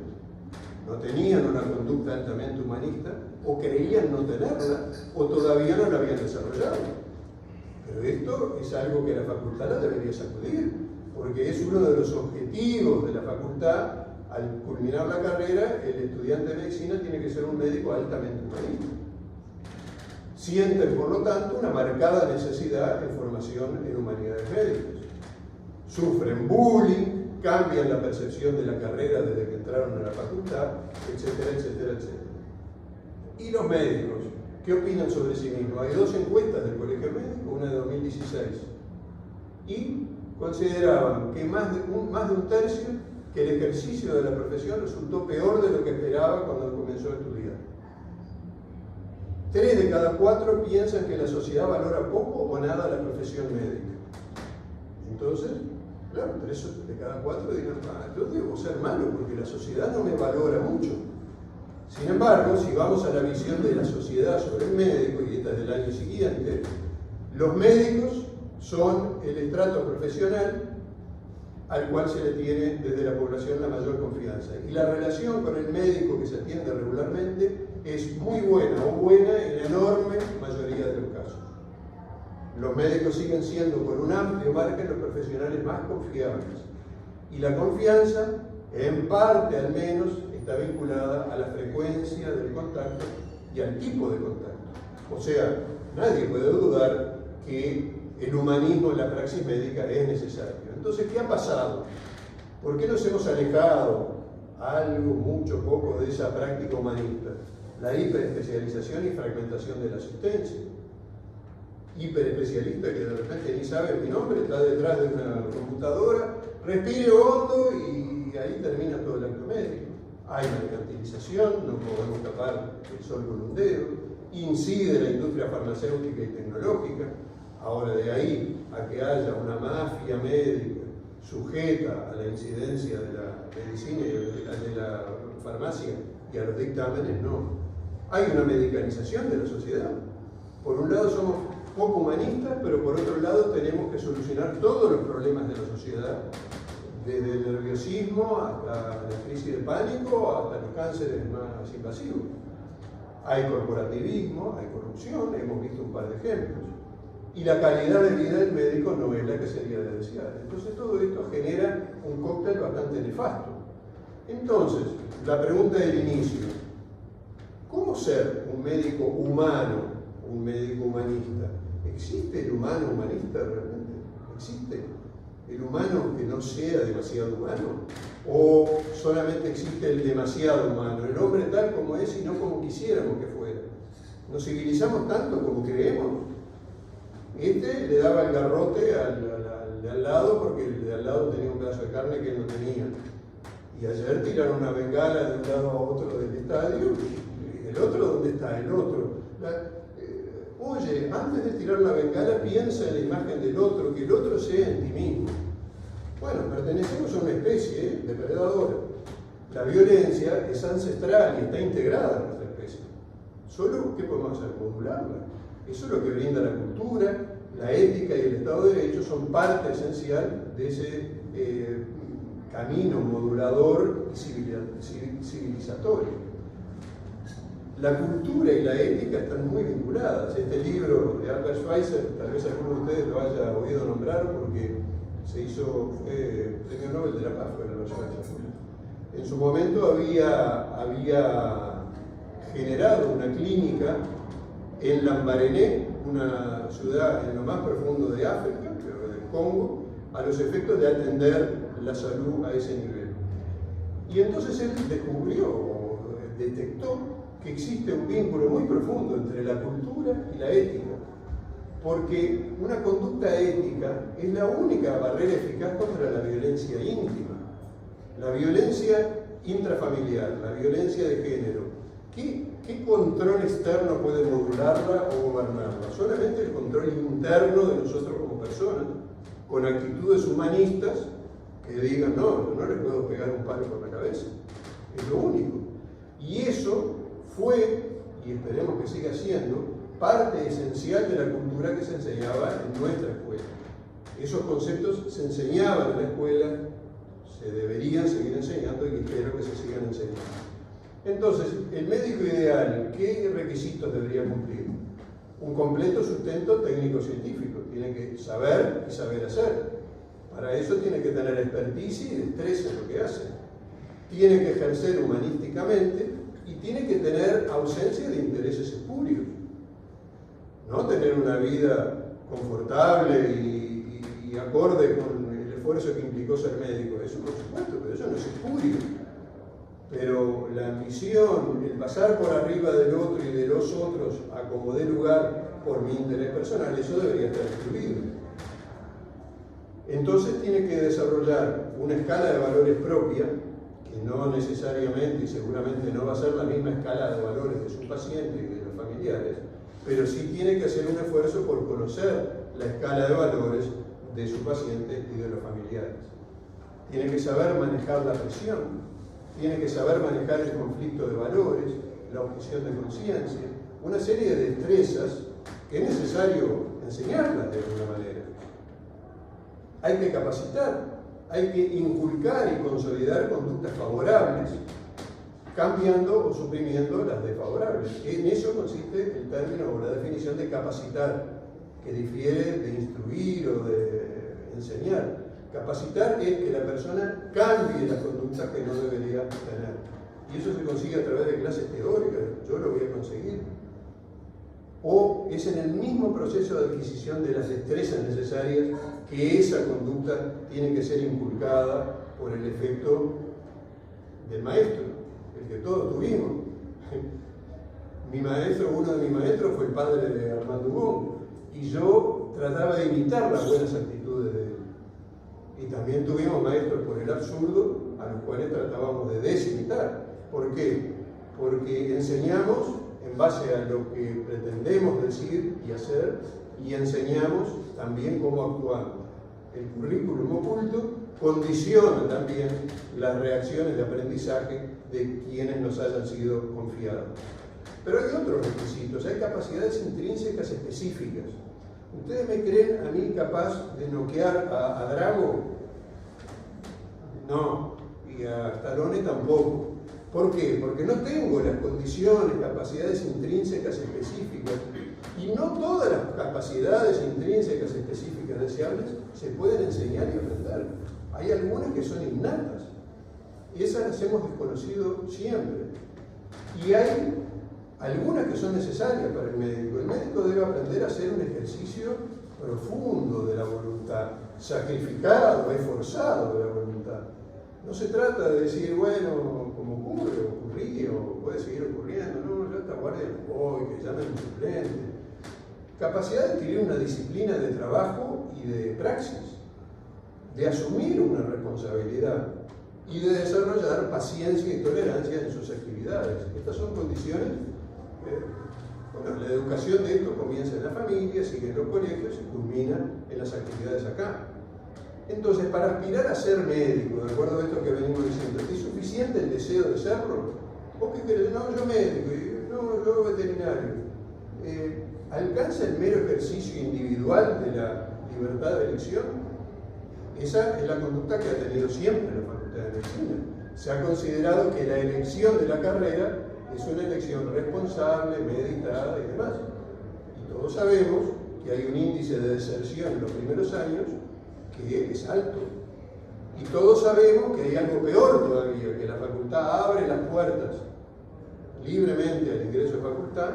Speaker 2: no tenían una conducta altamente humanista, o creían no tenerla, o todavía no la habían desarrollado. Pero esto es algo que la facultad la debería sacudir, porque es uno de los objetivos de la facultad. Al culminar la carrera, el estudiante de medicina tiene que ser un médico altamente humanista. Sienten, por lo tanto, una marcada necesidad de formación en humanidades médicas. Sufren bullying, cambian la percepción de la carrera desde que entraron a la facultad, etcétera, etcétera, etcétera. ¿Y los médicos? ¿Qué opinan sobre sí mismos? Hay dos encuestas del Colegio Médico, una de 2016, y consideraban que más de un tercio que el ejercicio de la profesión resultó peor de lo que esperaba cuando comenzó a estudiar. 3 de cada 4 piensan que la sociedad valora poco o nada la profesión médica. Entonces, claro, 3 de cada 4 dirán, yo debo ser malo porque la sociedad no me valora mucho. Sin embargo, si vamos a la visión de la sociedad sobre el médico, y esta es del año siguiente, los médicos son el estrato profesional al cual se le tiene desde la población la mayor confianza. Y la relación con el médico que se atiende regularmente es muy buena o buena en la enorme mayoría de los casos. Los médicos siguen siendo por un amplio margen los profesionales más confiables. Y la confianza, en parte al menos, está vinculada a la frecuencia del contacto y al tipo de contacto. O sea, nadie puede dudar que el humanismo en la praxis médica es necesario. Entonces, ¿qué ha pasado? ¿Por qué nos hemos alejado algo, mucho, poco de esa práctica humanista? La hiperespecialización y fragmentación de la asistencia. Hiperespecialista que de repente ni sabe mi nombre, está detrás de una computadora, respire hondo y ahí termina todo el acto médico. Hay mercantilización, no podemos tapar el sol con un dedo, incide la industria farmacéutica y tecnológica. Ahora, de ahí a que haya una mafia médica sujeta a la incidencia de la medicina y de la farmacia y a los dictámenes, no. Hay una medicalización de la sociedad. Por un lado somos poco humanistas, pero por otro lado tenemos que solucionar todos los problemas de la sociedad, desde el nerviosismo hasta la crisis de pánico, hasta los cánceres más invasivos. Hay corporativismo, hay corrupción, hemos visto un par de ejemplos. Y la calidad de vida del médico no es la que sería de desear. Entonces todo esto genera un cóctel bastante nefasto. Entonces, la pregunta del inicio: ¿cómo ser un médico humano, un médico humanista? ¿Existe el humano humanista realmente? ¿Existe el humano que no sea demasiado humano? ¿O solamente existe el demasiado humano, el hombre tal como es y no como quisiéramos que fuera? ¿Nos civilizamos tanto como creemos? Este le daba el garrote al de al lado porque el de al lado tenía un pedazo de carne que él no tenía. Y ayer tiraron una bengala de un lado a otro del estadio. ¿Y el otro dónde está? El otro. Oye, antes de tirar una bengala, piensa en la imagen del otro, que el otro sea en ti mismo. Bueno, pertenecemos a una especie depredadora. La violencia es ancestral y está integrada en nuestra especie. Solo, ¿qué podemos hacer? Modularla. Eso es lo que brinda la cultura, la ética y el Estado de Derecho son parte esencial de ese camino modulador y civilizatorio. La cultura y la ética están muy vinculadas. Este libro de Albert Schweitzer, tal vez alguno de ustedes lo haya oído nombrar porque fue premio Nobel de la Paz, fue Albert Schweitzer. En su momento había generado una clínica en Lambaréné, una ciudad en lo más profundo de África, del Congo, a los efectos de atender la salud a ese nivel. Y entonces él detectó que existe un vínculo muy profundo entre la cultura y la ética, porque una conducta ética es la única barrera eficaz contra la violencia íntima, la violencia intrafamiliar, la violencia de género. ¿Qué control externo puede modularla o gobernarla? Solamente el control interno de nosotros como personas, con actitudes humanistas que digan, no, yo no le puedo pegar un palo por la cabeza. Es lo único. Y eso fue, y esperemos que siga siendo, parte esencial de la cultura que se enseñaba en nuestra escuela. Esos conceptos se enseñaban en la escuela, se deberían seguir enseñando y espero que se sigan enseñando. Entonces, el médico ideal, ¿qué requisitos debería cumplir? Un completo sustento técnico-científico. Tiene que saber y saber hacer. Para eso tiene que tener experticia y destreza en lo que hace. Tiene que ejercer humanísticamente y tiene que tener ausencia de intereses espurios. No tener una vida confortable y acorde con el esfuerzo que implicó ser médico. Eso por supuesto, pero eso no es espurio. Pero la ambición, el pasar por arriba del otro y de los otros a como dé lugar por mi interés personal, eso debería estar excluido. Entonces tiene que desarrollar una escala de valores propia, que no necesariamente y seguramente no va a ser la misma escala de valores de su paciente y de los familiares, pero sí tiene que hacer un esfuerzo por conocer la escala de valores de su paciente y de los familiares. Tiene que saber manejar la presión. Tiene que saber manejar el conflicto de valores, la objeción de conciencia, una serie de destrezas que es necesario enseñarlas de alguna manera. Hay que capacitar, hay que inculcar y consolidar conductas favorables cambiando o suprimiendo las desfavorables. En eso consiste el término o la definición de capacitar, que difiere de instruir o de enseñar. Capacitar es que la persona cambie la conducta que no debería tener. Y eso se consigue a través de clases teóricas. Yo lo voy a conseguir. O es en el mismo proceso de adquisición de las destrezas necesarias que esa conducta tiene que ser inculcada por el efecto del maestro, el que todos tuvimos. Mi maestro, uno de mis maestros fue el padre de Armando Ubón, y yo trataba de imitar las buenas actitudes de él. Y también tuvimos maestros por el absurdo, a los cuales tratábamos de desimitar. ¿Por qué? Porque enseñamos en base a lo que pretendemos decir y hacer, y enseñamos también cómo actuamos. El currículum oculto condiciona también las reacciones de aprendizaje de quienes nos hayan sido confiados. Pero hay otros requisitos, hay capacidades intrínsecas específicas. ¿Ustedes me creen a mí capaz de noquear a Drago? No, y a Stallone tampoco. ¿Por qué? Porque no tengo las condiciones, capacidades intrínsecas específicas. Y no todas las capacidades intrínsecas específicas deseables se pueden enseñar y aprender. Hay algunas que son innatas. Y esas las hemos desconocido siempre. Y hay algunas que son necesarias para el médico. El médico debe aprender a hacer un ejercicio profundo de la voluntad, sacrificado, esforzado de la voluntad. No se trata de decir, bueno, como ocurría, o puede seguir ocurriendo, no, yo a esta guardia no voy, que llamen un suplente. Capacidad de adquirir una disciplina de trabajo y de praxis, de asumir una responsabilidad y de desarrollar paciencia y tolerancia en sus actividades. Estas son condiciones. Bueno, la educación de esto comienza en la familia, sigue en los colegios y culmina en las actividades acá. Entonces, para aspirar a ser médico, de acuerdo a esto que venimos diciendo, ¿es suficiente el deseo de serlo? ¿Vos qué querés? No, yo médico, no, yo veterinario. ¿Alcanza el mero ejercicio individual de la libertad de elección? Esa es la conducta que ha tenido siempre la Facultad de Medicina. Se ha considerado que la elección de la carrera es una elección responsable, meditada y demás. Y todos sabemos que hay un índice de deserción en los primeros años que es alto. Y todos sabemos que hay algo peor todavía, que la facultad abre las puertas libremente al ingreso de facultad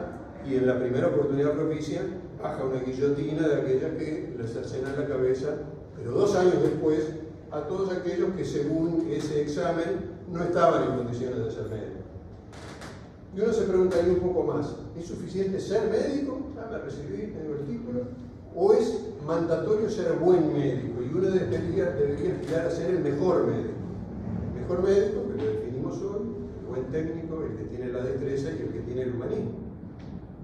Speaker 2: y en la primera oportunidad propicia baja una guillotina de aquellas que les cercenan la cabeza, pero 2 años después, a todos aquellos que según ese examen no estaban en condiciones de ser médicos. Y uno se preguntaría un poco más, ¿es suficiente ser médico? Me recibí, tengo el título. ¿O es mandatorio ser buen médico? Y uno debería aspirar a ser el mejor médico. El mejor médico, que lo definimos hoy, el buen técnico, el que tiene la destreza y el que tiene el humanismo.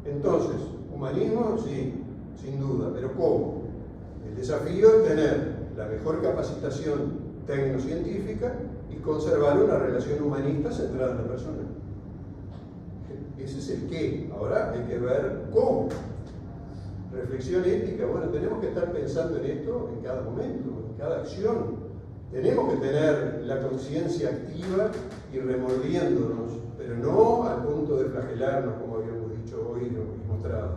Speaker 2: Entonces, humanismo, sí, sin duda, pero ¿cómo? El desafío es tener la mejor capacitación tecnocientífica y conservar una relación humanista centrada en la persona. Ese es el qué. Ahora hay que ver cómo. Reflexión ética, bueno, tenemos que estar pensando en esto en cada momento, en cada acción. Tenemos que tener la conciencia activa y remordiéndonos, pero no al punto de flagelarnos, como habíamos dicho hoy y mostrado.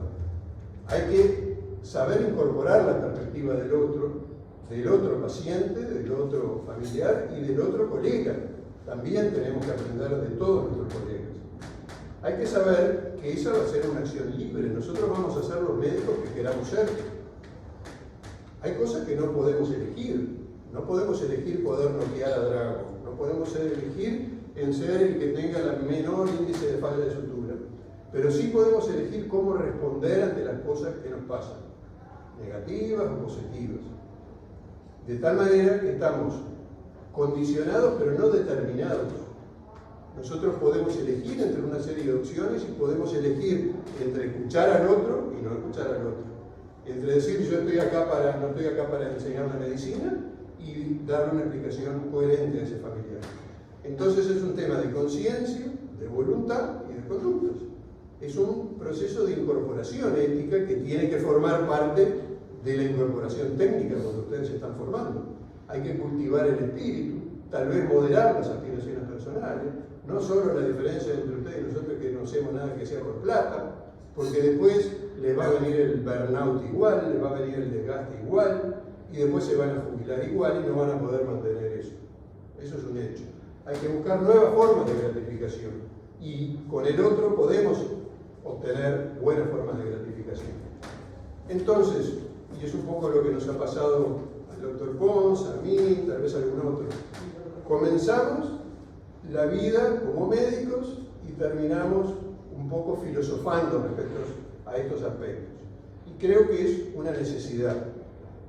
Speaker 2: Hay que saber incorporar la perspectiva del otro paciente, del otro familiar y del otro colega. También tenemos que aprender de todos nuestros colegas. Hay que saber que esa va a ser una acción libre. Nosotros vamos a ser los médicos que queramos ser. Hay cosas que no podemos elegir. No podemos elegir poder noquear a Drago. No podemos elegir en ser el que tenga el menor índice de falla de sutura. Pero sí podemos elegir cómo responder ante las cosas que nos pasan, negativas o positivas. De tal manera que estamos condicionados pero no determinados. Nosotros podemos elegir entre una serie de opciones y podemos elegir entre escuchar al otro y no escuchar al otro. Entre decir yo no estoy acá para enseñar la medicina y darle una explicación coherente a ese familiar. Entonces es un tema de conciencia, de voluntad y de conductas. Es un proceso de incorporación ética que tiene que formar parte de la incorporación técnica cuando ustedes se están formando. Hay que cultivar el espíritu, tal vez moderar las aspiraciones personales, No solo la diferencia entre ustedes y nosotros es que no hacemos nada que sea por plata, porque después les va a venir el burnout igual, les va a venir el desgaste igual, y después se van a jubilar igual y no van a poder mantener eso. Eso es un hecho. Hay que buscar nuevas formas de gratificación, y con el otro podemos obtener buenas formas de gratificación. Entonces, y es un poco lo que nos ha pasado al doctor Pons, a mí, tal vez a algún otro, comenzamos la vida como médicos y terminamos un poco filosofando respecto a estos aspectos. Y creo que es una necesidad.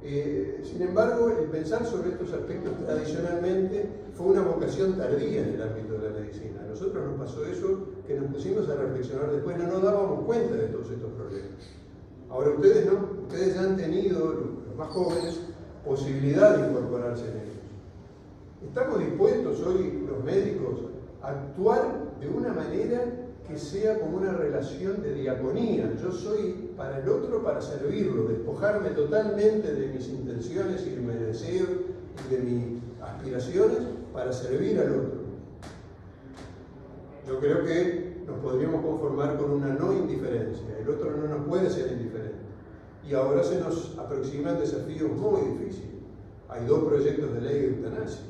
Speaker 2: Sin embargo, el pensar sobre estos aspectos tradicionalmente fue una vocación tardía en el ámbito de la medicina. A nosotros nos pasó eso, que nos pusimos a reflexionar después, no nos dábamos cuenta de todos estos problemas. Ahora ustedes no, ustedes ya han tenido, los más jóvenes, posibilidad de incorporarse en ellos. Estamos dispuestos hoy, los médicos, a actuar de una manera que sea como una relación de diaconía. Yo soy para el otro para servirlo, despojarme totalmente de mis intenciones y de mis deseos y de mis aspiraciones para servir al otro. Yo creo que nos podríamos conformar con una no indiferencia. El otro no nos puede ser indiferente. Y ahora se nos aproximan desafíos muy difíciles. Hay 2 proyectos de ley de eutanasia.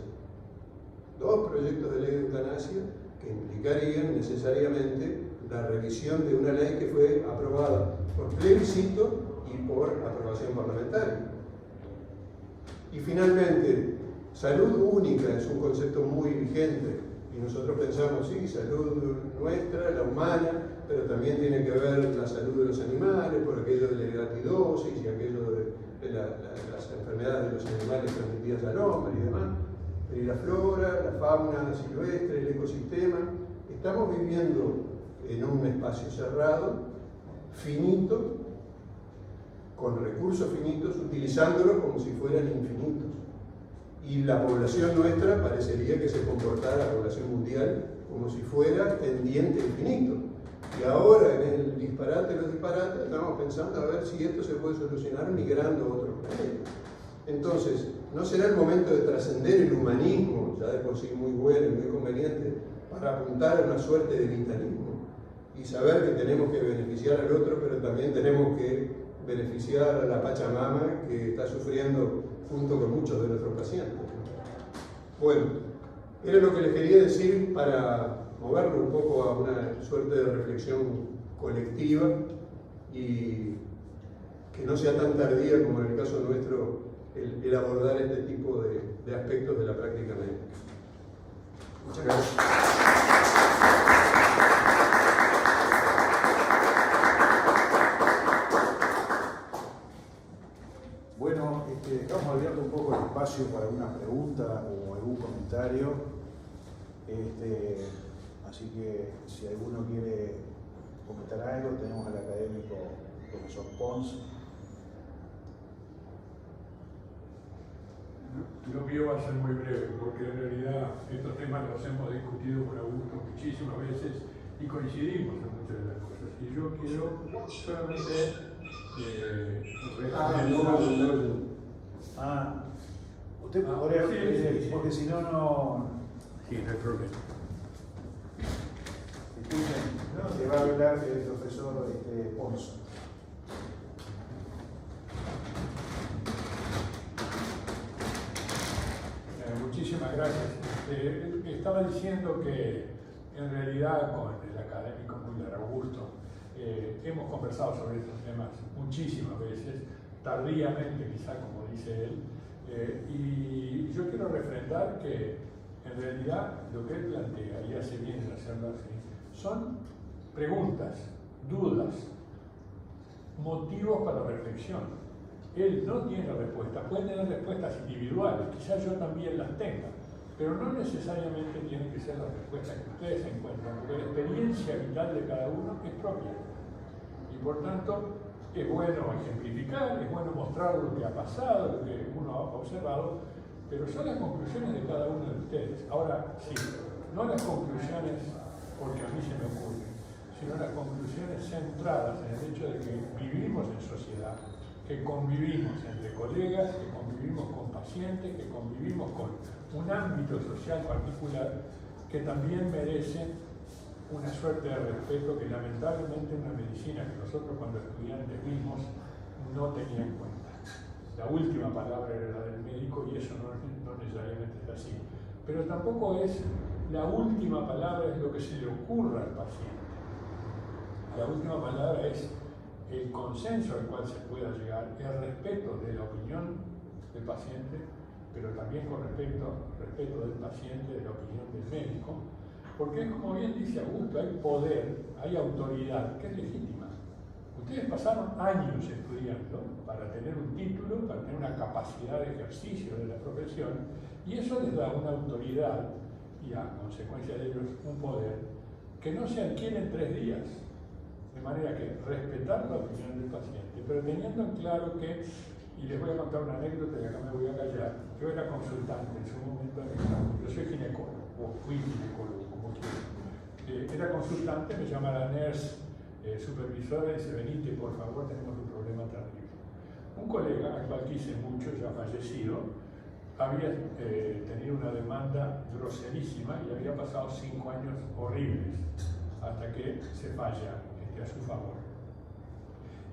Speaker 2: 2 proyectos de ley de eutanasia que implicarían necesariamente la revisión de una ley que fue aprobada por plebiscito y por aprobación parlamentaria. Y finalmente, salud única es un concepto muy vigente y nosotros pensamos, sí, salud nuestra, la humana, pero también tiene que ver la salud de los animales, por aquello de la hidatidosis y aquello de las enfermedades de los animales transmitidas al hombre y demás. Y la flora, la fauna silvestre, el ecosistema. Estamos viviendo en un espacio cerrado, finito, con recursos finitos, utilizándolos como si fueran infinitos. Y la población nuestra parecería que se comportara, la población mundial, como si fuera tendiente infinito. Y ahora, en el disparate de los disparates, estamos pensando a ver si esto se puede solucionar migrando a otros planetas. Entonces, ¿no será el momento de trascender el humanismo, ya de por sí muy bueno y muy conveniente, para apuntar a una suerte de vitalismo? Y saber que tenemos que beneficiar al otro, pero también tenemos que beneficiar a la Pachamama que está sufriendo junto con muchos de nuestros pacientes. Bueno, era lo que les quería decir para moverlo un poco a una suerte de reflexión colectiva y que no sea tan tardía como en el caso nuestro el abordar este tipo de aspectos de la práctica médica. Muchas gracias.
Speaker 1: Bueno, estamos abiertos un poco el espacio para alguna pregunta o algún comentario. Así que si alguno quiere comentar algo, tenemos al académico profesor Pons.
Speaker 3: Lo mío va a ser muy breve, porque en realidad estos temas los hemos discutido con Augusto muchísimas veces y coincidimos en muchas de las cosas. Y yo quiero solamente
Speaker 1: usted podría,
Speaker 3: sí.
Speaker 1: porque si no, no.
Speaker 3: Sí, no hay problema.
Speaker 1: ¿No? Que va a hablar el profesor Pons.
Speaker 3: Muchísimas gracias. Estaba diciendo que en realidad con el académico Müller Augusto hemos conversado sobre estos temas muchísimas veces, tardíamente quizá como dice él, y yo quiero refrendar que en realidad lo que él plantea, y hace bien en hacerlo así, son preguntas, dudas, motivos para reflexión. Él no tiene respuestas, puede tener respuestas individuales, quizás yo también las tenga, pero no necesariamente tienen que ser las respuestas que ustedes encuentran, porque la experiencia vital de cada uno es propia. Y por tanto, es bueno ejemplificar, es bueno mostrar lo que ha pasado, lo que uno ha observado, pero son las conclusiones de cada uno de ustedes. Ahora, sí, no las conclusiones porque a mí se me ocurre, sino las conclusiones centradas en el hecho de que vivimos en sociedad, que convivimos entre colegas, que convivimos con pacientes, que convivimos con un ámbito social particular que también merece una suerte de respeto que lamentablemente una medicina que nosotros cuando estudiantes vimos no tenía en cuenta. La última palabra era la del médico y eso no necesariamente es así. Pero tampoco es la última palabra, es lo que se le ocurra al paciente. La última palabra es el consenso al cual se pueda llegar, el respeto de la opinión del paciente, pero también con respeto del paciente, de la opinión del médico, porque es como bien dice Augusto, hay poder, hay autoridad que es legítima. Ustedes pasaron años estudiando para tener un título, para tener una capacidad de ejercicio de la profesión, y eso les da una autoridad y a consecuencia de ellos un poder que no se adquiere en 3 días. De manera que respetar la opinión del paciente, pero teniendo en claro que, y les voy a contar una anécdota y acá me voy a callar, yo era consultante en su momento de mi campo, yo soy ginecólogo, o fui ginecólogo, como quiero. Era consultante, me llama la nurse supervisora y dice, venite por favor, tenemos un problema terrible. Un colega, al cual quise mucho, ya fallecido, había tenido una demanda groserísima y había pasado 5 años horribles hasta que se falla a su favor.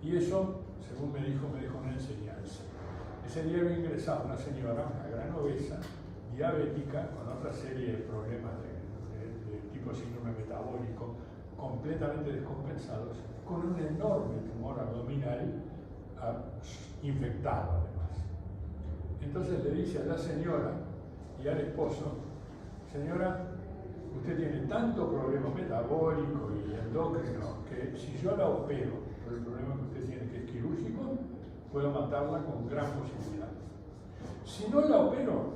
Speaker 3: Y eso, según me dejó una enseñanza. Ese día había ingresado una señora, una gran obesa, diabética, con otra serie de problemas de tipo síndrome metabólico, completamente descompensados, con un enorme tumor abdominal infectado además. Entonces le dice a la señora y al esposo, señora, usted tiene tanto problema metabólico y endocrino que si yo la opero por el problema que usted tiene, que es quirúrgico, puedo matarla con gran posibilidad. Si no la opero,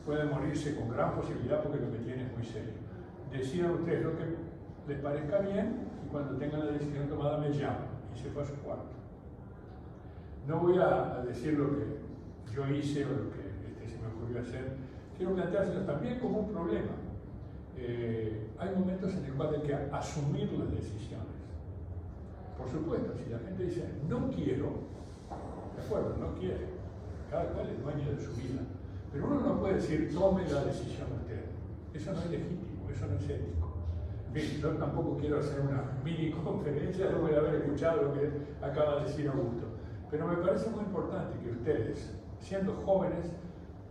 Speaker 3: puede morirse con gran posibilidad porque lo que tiene es muy serio. Decidan ustedes lo que les parezca bien y cuando tengan la decisión tomada me llaman. Y se fue a su cuarto. No voy a decir lo que yo hice o lo que se me ocurrió hacer. Quiero planteárselo también como un problema. Hay momentos en los cuales hay que asumir las decisiones. Por supuesto, si la gente dice, no quiero, de acuerdo, no quiere, cada cual es dueño de su vida, pero uno no puede decir, tome la decisión usted. Eso no es legítimo, eso no es ético. Bien, yo tampoco quiero hacer una mini conferencia luego de haber escuchado lo que acaba de decir Augusto, pero me parece muy importante que ustedes, siendo jóvenes,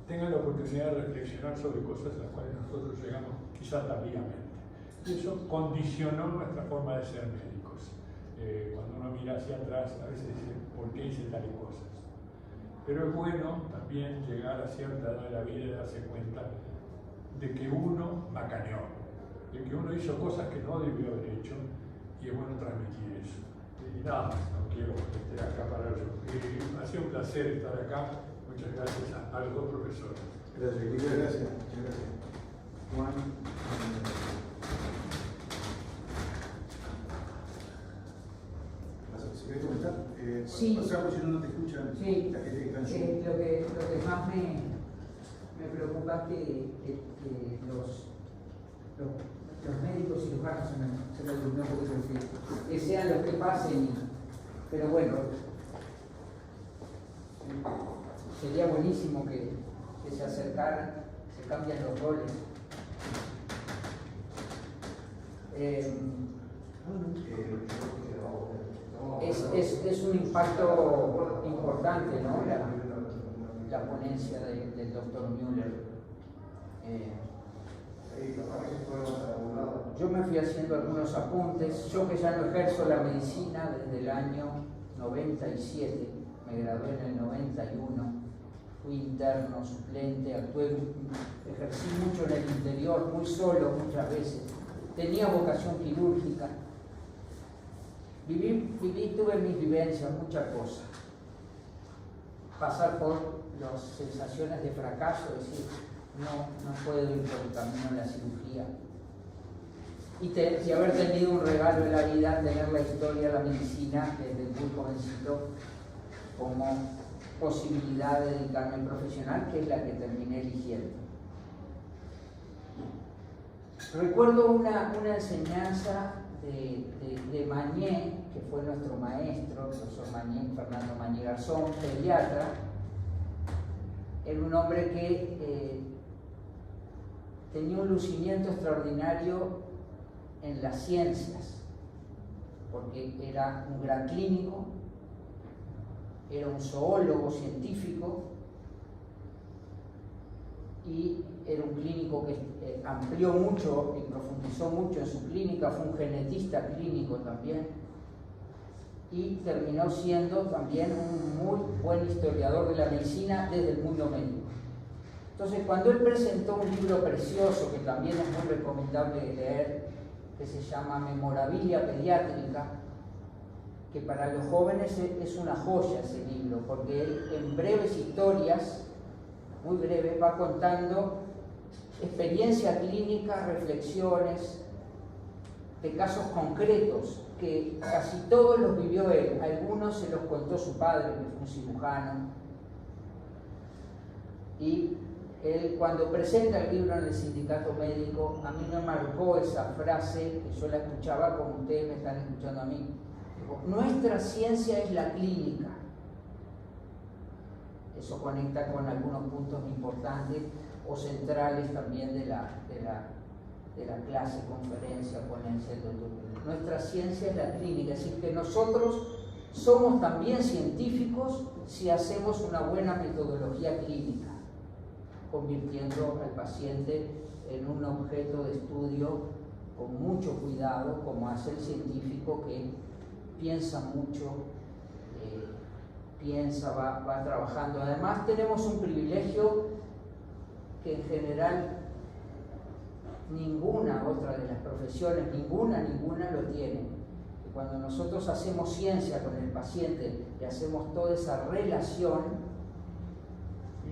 Speaker 3: tengan la oportunidad de reflexionar sobre cosas a las cuales nosotros llegamos quizás tardíamente. Y eso condicionó nuestra forma de ser médicos. Cuando uno mira hacia atrás, a veces dice, ¿por qué hice tales cosas? Pero es bueno también llegar a cierta edad de la vida y darse cuenta de que uno macaneó, de que uno hizo cosas que no debió haber hecho, y es bueno transmitir eso. Y nada más, no quiero acaparar yo. Ha sido un placer estar acá. Muchas gracias a los dos profesores.
Speaker 1: Gracias, muchas gracias. Juan. ¿Se quiere comentar?
Speaker 4: Sí.
Speaker 1: Pasamos, si no te escuchan.
Speaker 4: Sí.
Speaker 1: La gente que está en su...
Speaker 4: Lo que más me preocupa es que los médicos cirujanos, se me olvidó que sean los que pasen, pero bueno, sería buenísimo que se acercaran, se cambian los roles. Es un impacto importante, ¿no? La ponencia del doctor Müller. Yo me fui haciendo algunos apuntes. Yo que ya no ejerzo la medicina desde el año 97, me gradué en el 91, fui interno, suplente, ejercí mucho en el interior, muy solo muchas veces. Tenía vocación quirúrgica. Tuve mis vivencias, muchas cosas. Pasar por las sensaciones de fracaso, decir, no puedo ir por el camino de la cirugía. Y haber tenido un regalo en la vida, tener la historia de la medicina desde muy jovencito como posibilidad de dedicarme profesional, que es la que terminé eligiendo. Recuerdo una enseñanza de Mañé, que fue nuestro maestro, el profesor Mañé, Fernando Mañé Garzón, pediatra. Era un hombre que tenía un lucimiento extraordinario en las ciencias, porque era un gran clínico, era un zoólogo científico y era un clínico que amplió mucho y profundizó mucho en su clínica, fue un genetista clínico también y terminó siendo también un muy buen historiador de la medicina desde el mundo médico. Entonces, cuando él presentó un libro precioso que también es muy recomendable de leer, que se llama Memorabilia Pediátrica, que para los jóvenes es una joya ese libro, porque él en breves historias, muy breves, va contando experiencia clínica, reflexiones de casos concretos, que casi todos los vivió él, algunos se los contó su padre, que fue un cirujano, y él cuando presenta el libro en el sindicato médico, a mí me marcó esa frase, que yo la escuchaba como ustedes me están escuchando a mí. Dijo, nuestra ciencia es la clínica. Eso conecta con algunos puntos importantes o centrales también de la clase, conferencia, ponencia del doctor. Nuestra ciencia es la clínica, es decir, que nosotros somos también científicos si hacemos una buena metodología clínica, convirtiendo al paciente en un objeto de estudio con mucho cuidado, como hace el científico que piensa mucho, va trabajando. Además tenemos un privilegio que en general ninguna otra de las profesiones, ninguna lo tiene. Cuando nosotros hacemos ciencia con el paciente y hacemos toda esa relación,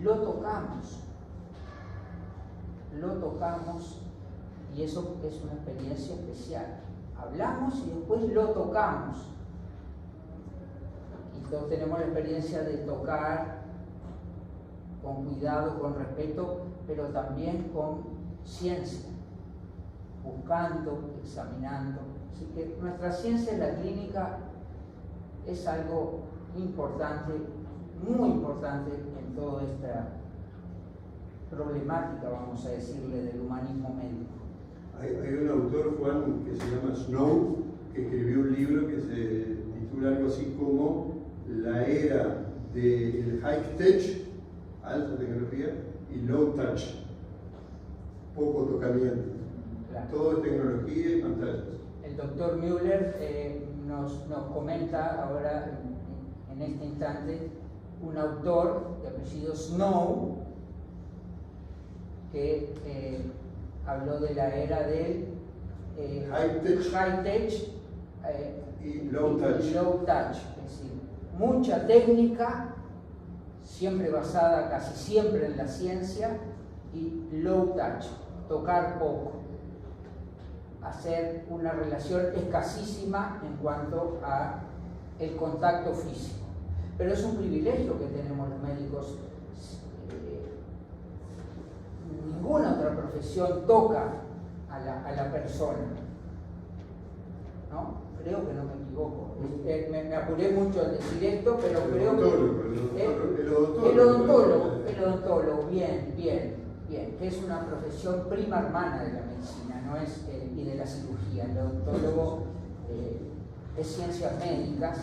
Speaker 4: lo tocamos y eso es una experiencia especial. Hablamos y después lo tocamos. Y todos tenemos la experiencia de tocar con cuidado, con respeto, pero también con ciencia, buscando, examinando. Así que nuestra ciencia en la clínica es algo importante, muy importante en toda esta problemática, vamos a decirle, del humanismo médico.
Speaker 2: Hay un autor, Juan, que se llama Snow, que escribió un libro que se titula algo así como La era del high tech, alta tecnología, y low touch, poco tocamiento.
Speaker 4: Claro.
Speaker 2: Todo es tecnología y pantallas.
Speaker 4: El doctor Müller nos comenta ahora, en este instante, un autor de apellido Snow, que habló de la era del
Speaker 2: high tech y low touch.
Speaker 4: Es decir, mucha técnica, siempre basada casi siempre en la ciencia, y low touch, tocar poco, hacer una relación escasísima en cuanto a el contacto físico. Pero es un privilegio que tenemos los médicos. Ninguna otra profesión toca a la persona, ¿no? Creo que no me equivoco. Me apuré mucho en decir esto, pero creo que el odontólogo, bien, que es una profesión prima hermana de la medicina, no es y de la cirugía. El odontólogo es ciencias médicas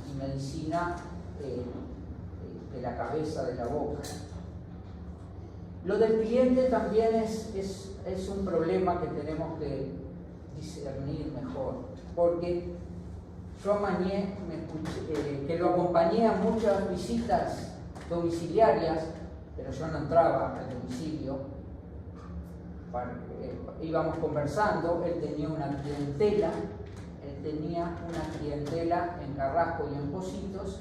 Speaker 4: y medicina de la cabeza, de la boca. Lo del cliente también es un problema que tenemos que discernir mejor, porque yo a Magné, que lo acompañé a muchas visitas domiciliarias, pero yo no entraba al domicilio, íbamos conversando, él tenía una clientela en Carrasco y en Pocitos,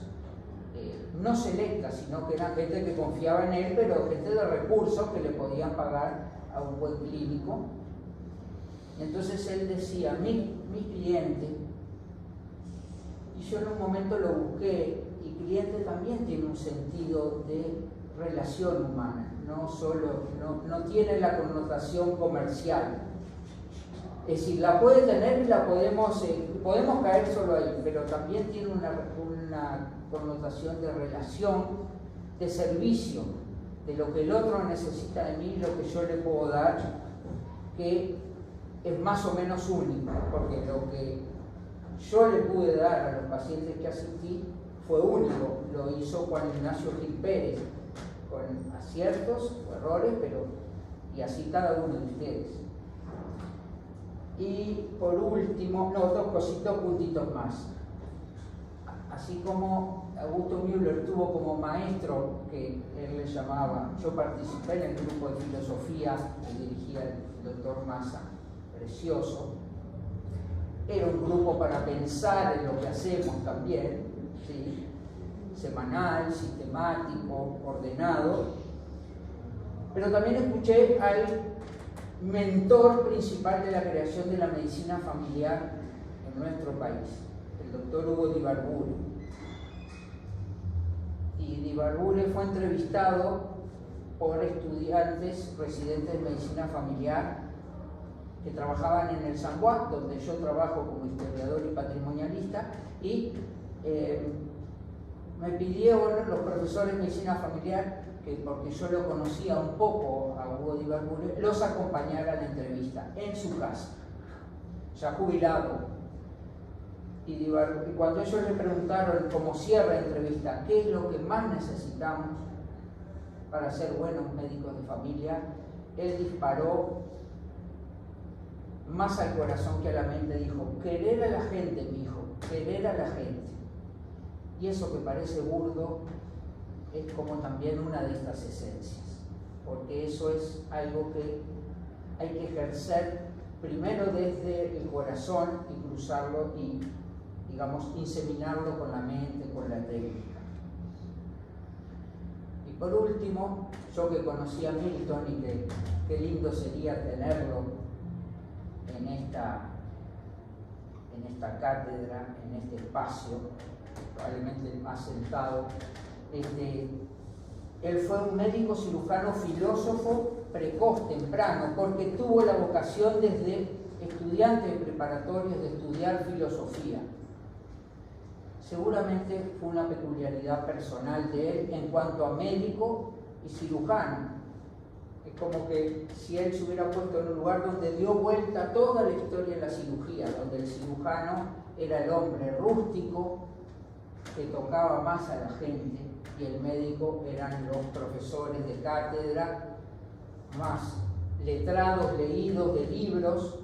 Speaker 4: no selecta, sino que era gente que confiaba en él, pero gente de recursos que le podían pagar a un buen clínico. Entonces él decía, mi cliente, y yo en un momento lo busqué, y cliente también tiene un sentido de relación humana, no tiene la connotación comercial. Es decir, la puede tener y la podemos caer solo ahí, pero también tiene una connotación de relación, de servicio. de lo que el otro necesita de mí y lo que yo le puedo dar, que es más o menos único, porque lo que yo le pude dar a los pacientes que asistí fue único. Lo hizo Juan Ignacio Gil Pérez, con aciertos o errores, y así cada uno de ustedes. Y por último, dos puntitos más. Así como Augusto Müller tuvo como maestro, que él le llamaba, yo participé en el grupo de filosofía que dirigía el doctor Massa, precioso. Era un grupo para pensar en lo que hacemos también, ¿sí? Semanal, sistemático, ordenado. Pero también escuché al mentor principal de la creación de la medicina familiar en nuestro país, el doctor Hugo Dibarbure. Y Dibarbure fue entrevistado por estudiantes residentes de medicina familiar que trabajaban en el San Juan, donde yo trabajo como historiador y patrimonialista, y me pidieron los profesores de medicina familiar, que porque yo lo conocía un poco a Hugo Dibarbure, los acompañara a la entrevista en su casa, ya jubilado. Y cuando ellos le preguntaron, como cierre de entrevista, ¿qué es lo que más necesitamos para ser buenos médicos de familia?, él disparó más al corazón que a la mente, dijo: querer a la gente, mi hijo, querer a la gente. Y eso que parece burdo es como también una de estas esencias, porque eso es algo que hay que ejercer primero desde el corazón y cruzarlo y, digamos, inseminarlo con la mente, con la técnica. Y por último, yo que conocí a Milton y que qué lindo sería tenerlo en esta cátedra, en este espacio, probablemente más sentado. Él fue un médico cirujano filósofo precoz, temprano, porque tuvo la vocación desde estudiante de preparatorios de estudiar filosofía. Seguramente fue una peculiaridad personal de él en cuanto a médico y cirujano. Es como que si él se hubiera puesto en un lugar donde dio vuelta toda la historia de la cirugía, donde el cirujano era el hombre rústico que tocaba más a la gente y el médico eran los profesores de cátedra más letrados, leídos de libros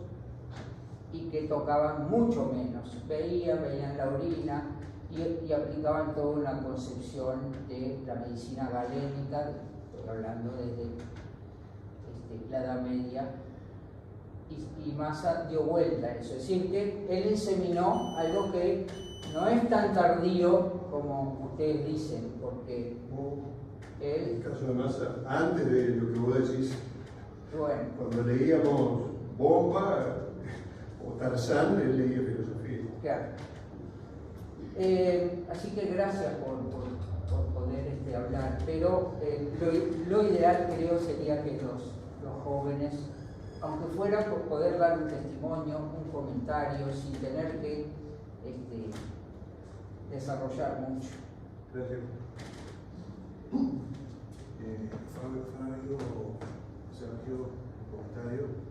Speaker 4: y que tocaban mucho menos, veían la orina y aplicaban toda una concepción de la medicina galénica, estoy hablando desde la Edad Media, y Massa dio vuelta a eso, es decir, que él inseminó algo que no es tan tardío como ustedes dicen, porque él...
Speaker 2: En el caso de Massa, antes de lo que vos decís,
Speaker 4: bueno,
Speaker 2: cuando leíamos Bomba o Tarzán, él leía filosofía.
Speaker 4: claro. Así que gracias por poder hablar, pero lo ideal creo sería que los jóvenes, aunque fuera por poder dar un testimonio, un comentario, sin tener que desarrollar mucho.
Speaker 1: Gracias. Fabio, Sergio, comentario.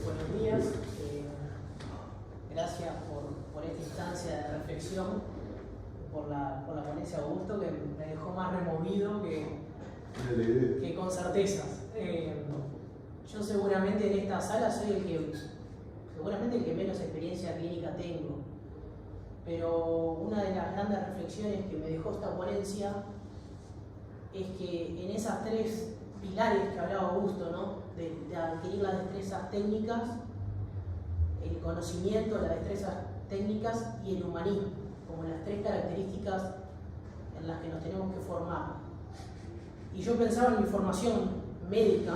Speaker 5: Buenos días. Gracias por esta instancia de reflexión, por la ponencia de Augusto, que me dejó más removido que con certezas. Yo seguramente en esta sala soy el que menos experiencia clínica tengo, pero una de las grandes reflexiones que me dejó esta ponencia es que en esas tres pilares que hablaba Augusto, ¿no? de adquirir las destrezas técnicas, el conocimiento, las destrezas técnicas y el humanismo, como las tres características en las que nos tenemos que formar. Y yo pensaba en mi formación médica,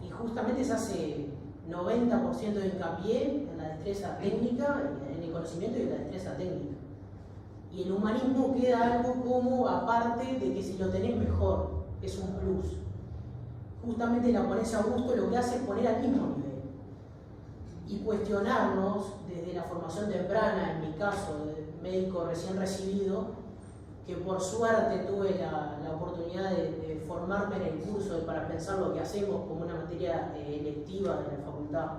Speaker 5: y justamente se hace 90% de hincapié en la destreza técnica, en el conocimiento y en la destreza técnica. Y el humanismo queda algo como aparte de que si lo tenés mejor, es un plus. justamente la ponencia Augusto lo que hace es poner al mismo nivel y cuestionarnos desde la formación temprana, en mi caso, de médico recién recibido, que por suerte tuve la oportunidad de formarme en el curso para pensar lo que hacemos como una materia electiva de la facultad,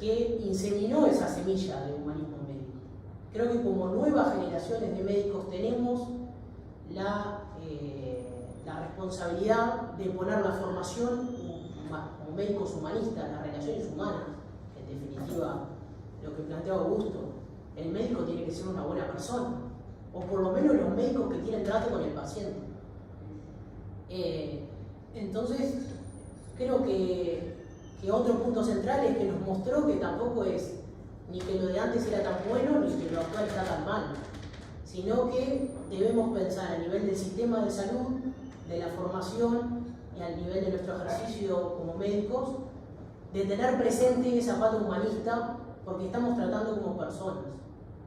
Speaker 5: que inseminó esa semilla de humanismo médico. Creo que como nuevas generaciones de médicos tenemos la responsabilidad de poner la formación como médicos humanistas, las relaciones humanas, en definitiva, lo que planteaba Augusto. El médico tiene que ser una buena persona, o por lo menos los médicos que tienen trato con el paciente. Entonces, creo que otro punto central es que nos mostró que tampoco es ni que lo de antes era tan bueno ni que lo actual está tan mal, sino que debemos pensar a nivel del sistema de salud, de la formación y al nivel de nuestro ejercicio como médicos, de tener presente esa pata humanista, porque estamos tratando como personas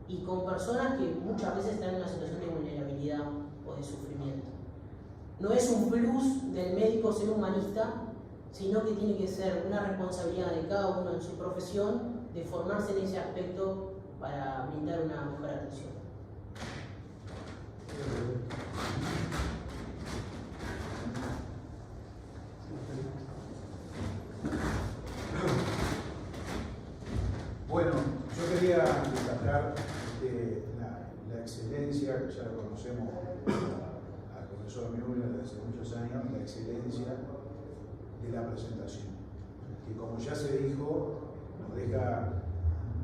Speaker 5: y con personas que muchas veces están en una situación de vulnerabilidad o de sufrimiento. No es un plus del médico ser humanista, sino que tiene que ser una responsabilidad de cada uno en su profesión de formarse en ese aspecto para brindar una mejor atención.
Speaker 1: Bueno, yo quería destacar la excelencia, que ya lo conocemos al profesor Müller desde hace muchos años, la excelencia de la presentación, que como ya se dijo, nos deja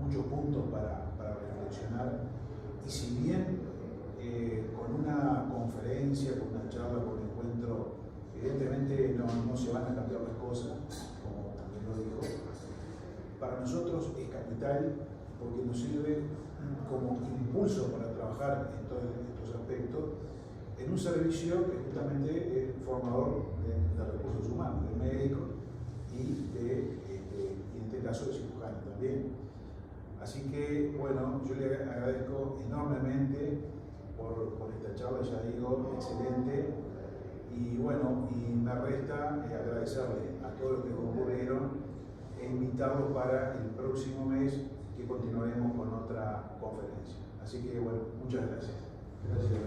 Speaker 1: muchos puntos para reflexionar, y si bien con una conferencia, con una charla, con un encuentro, evidentemente no se van a cambiar las cosas, como también lo dijo, para nosotros es capital porque nos sirve como impulso para trabajar en todos estos aspectos en un servicio que justamente es formador de recursos humanos, de médicos y en este caso de cirujanos también. Así que, bueno, yo le agradezco enormemente por esta charla, ya digo, excelente. Y bueno, y me resta agradecerle a todos los que concurrieron e invitarlos para el próximo mes, que continuaremos con otra conferencia. Así que, bueno, muchas gracias.
Speaker 2: Gracias.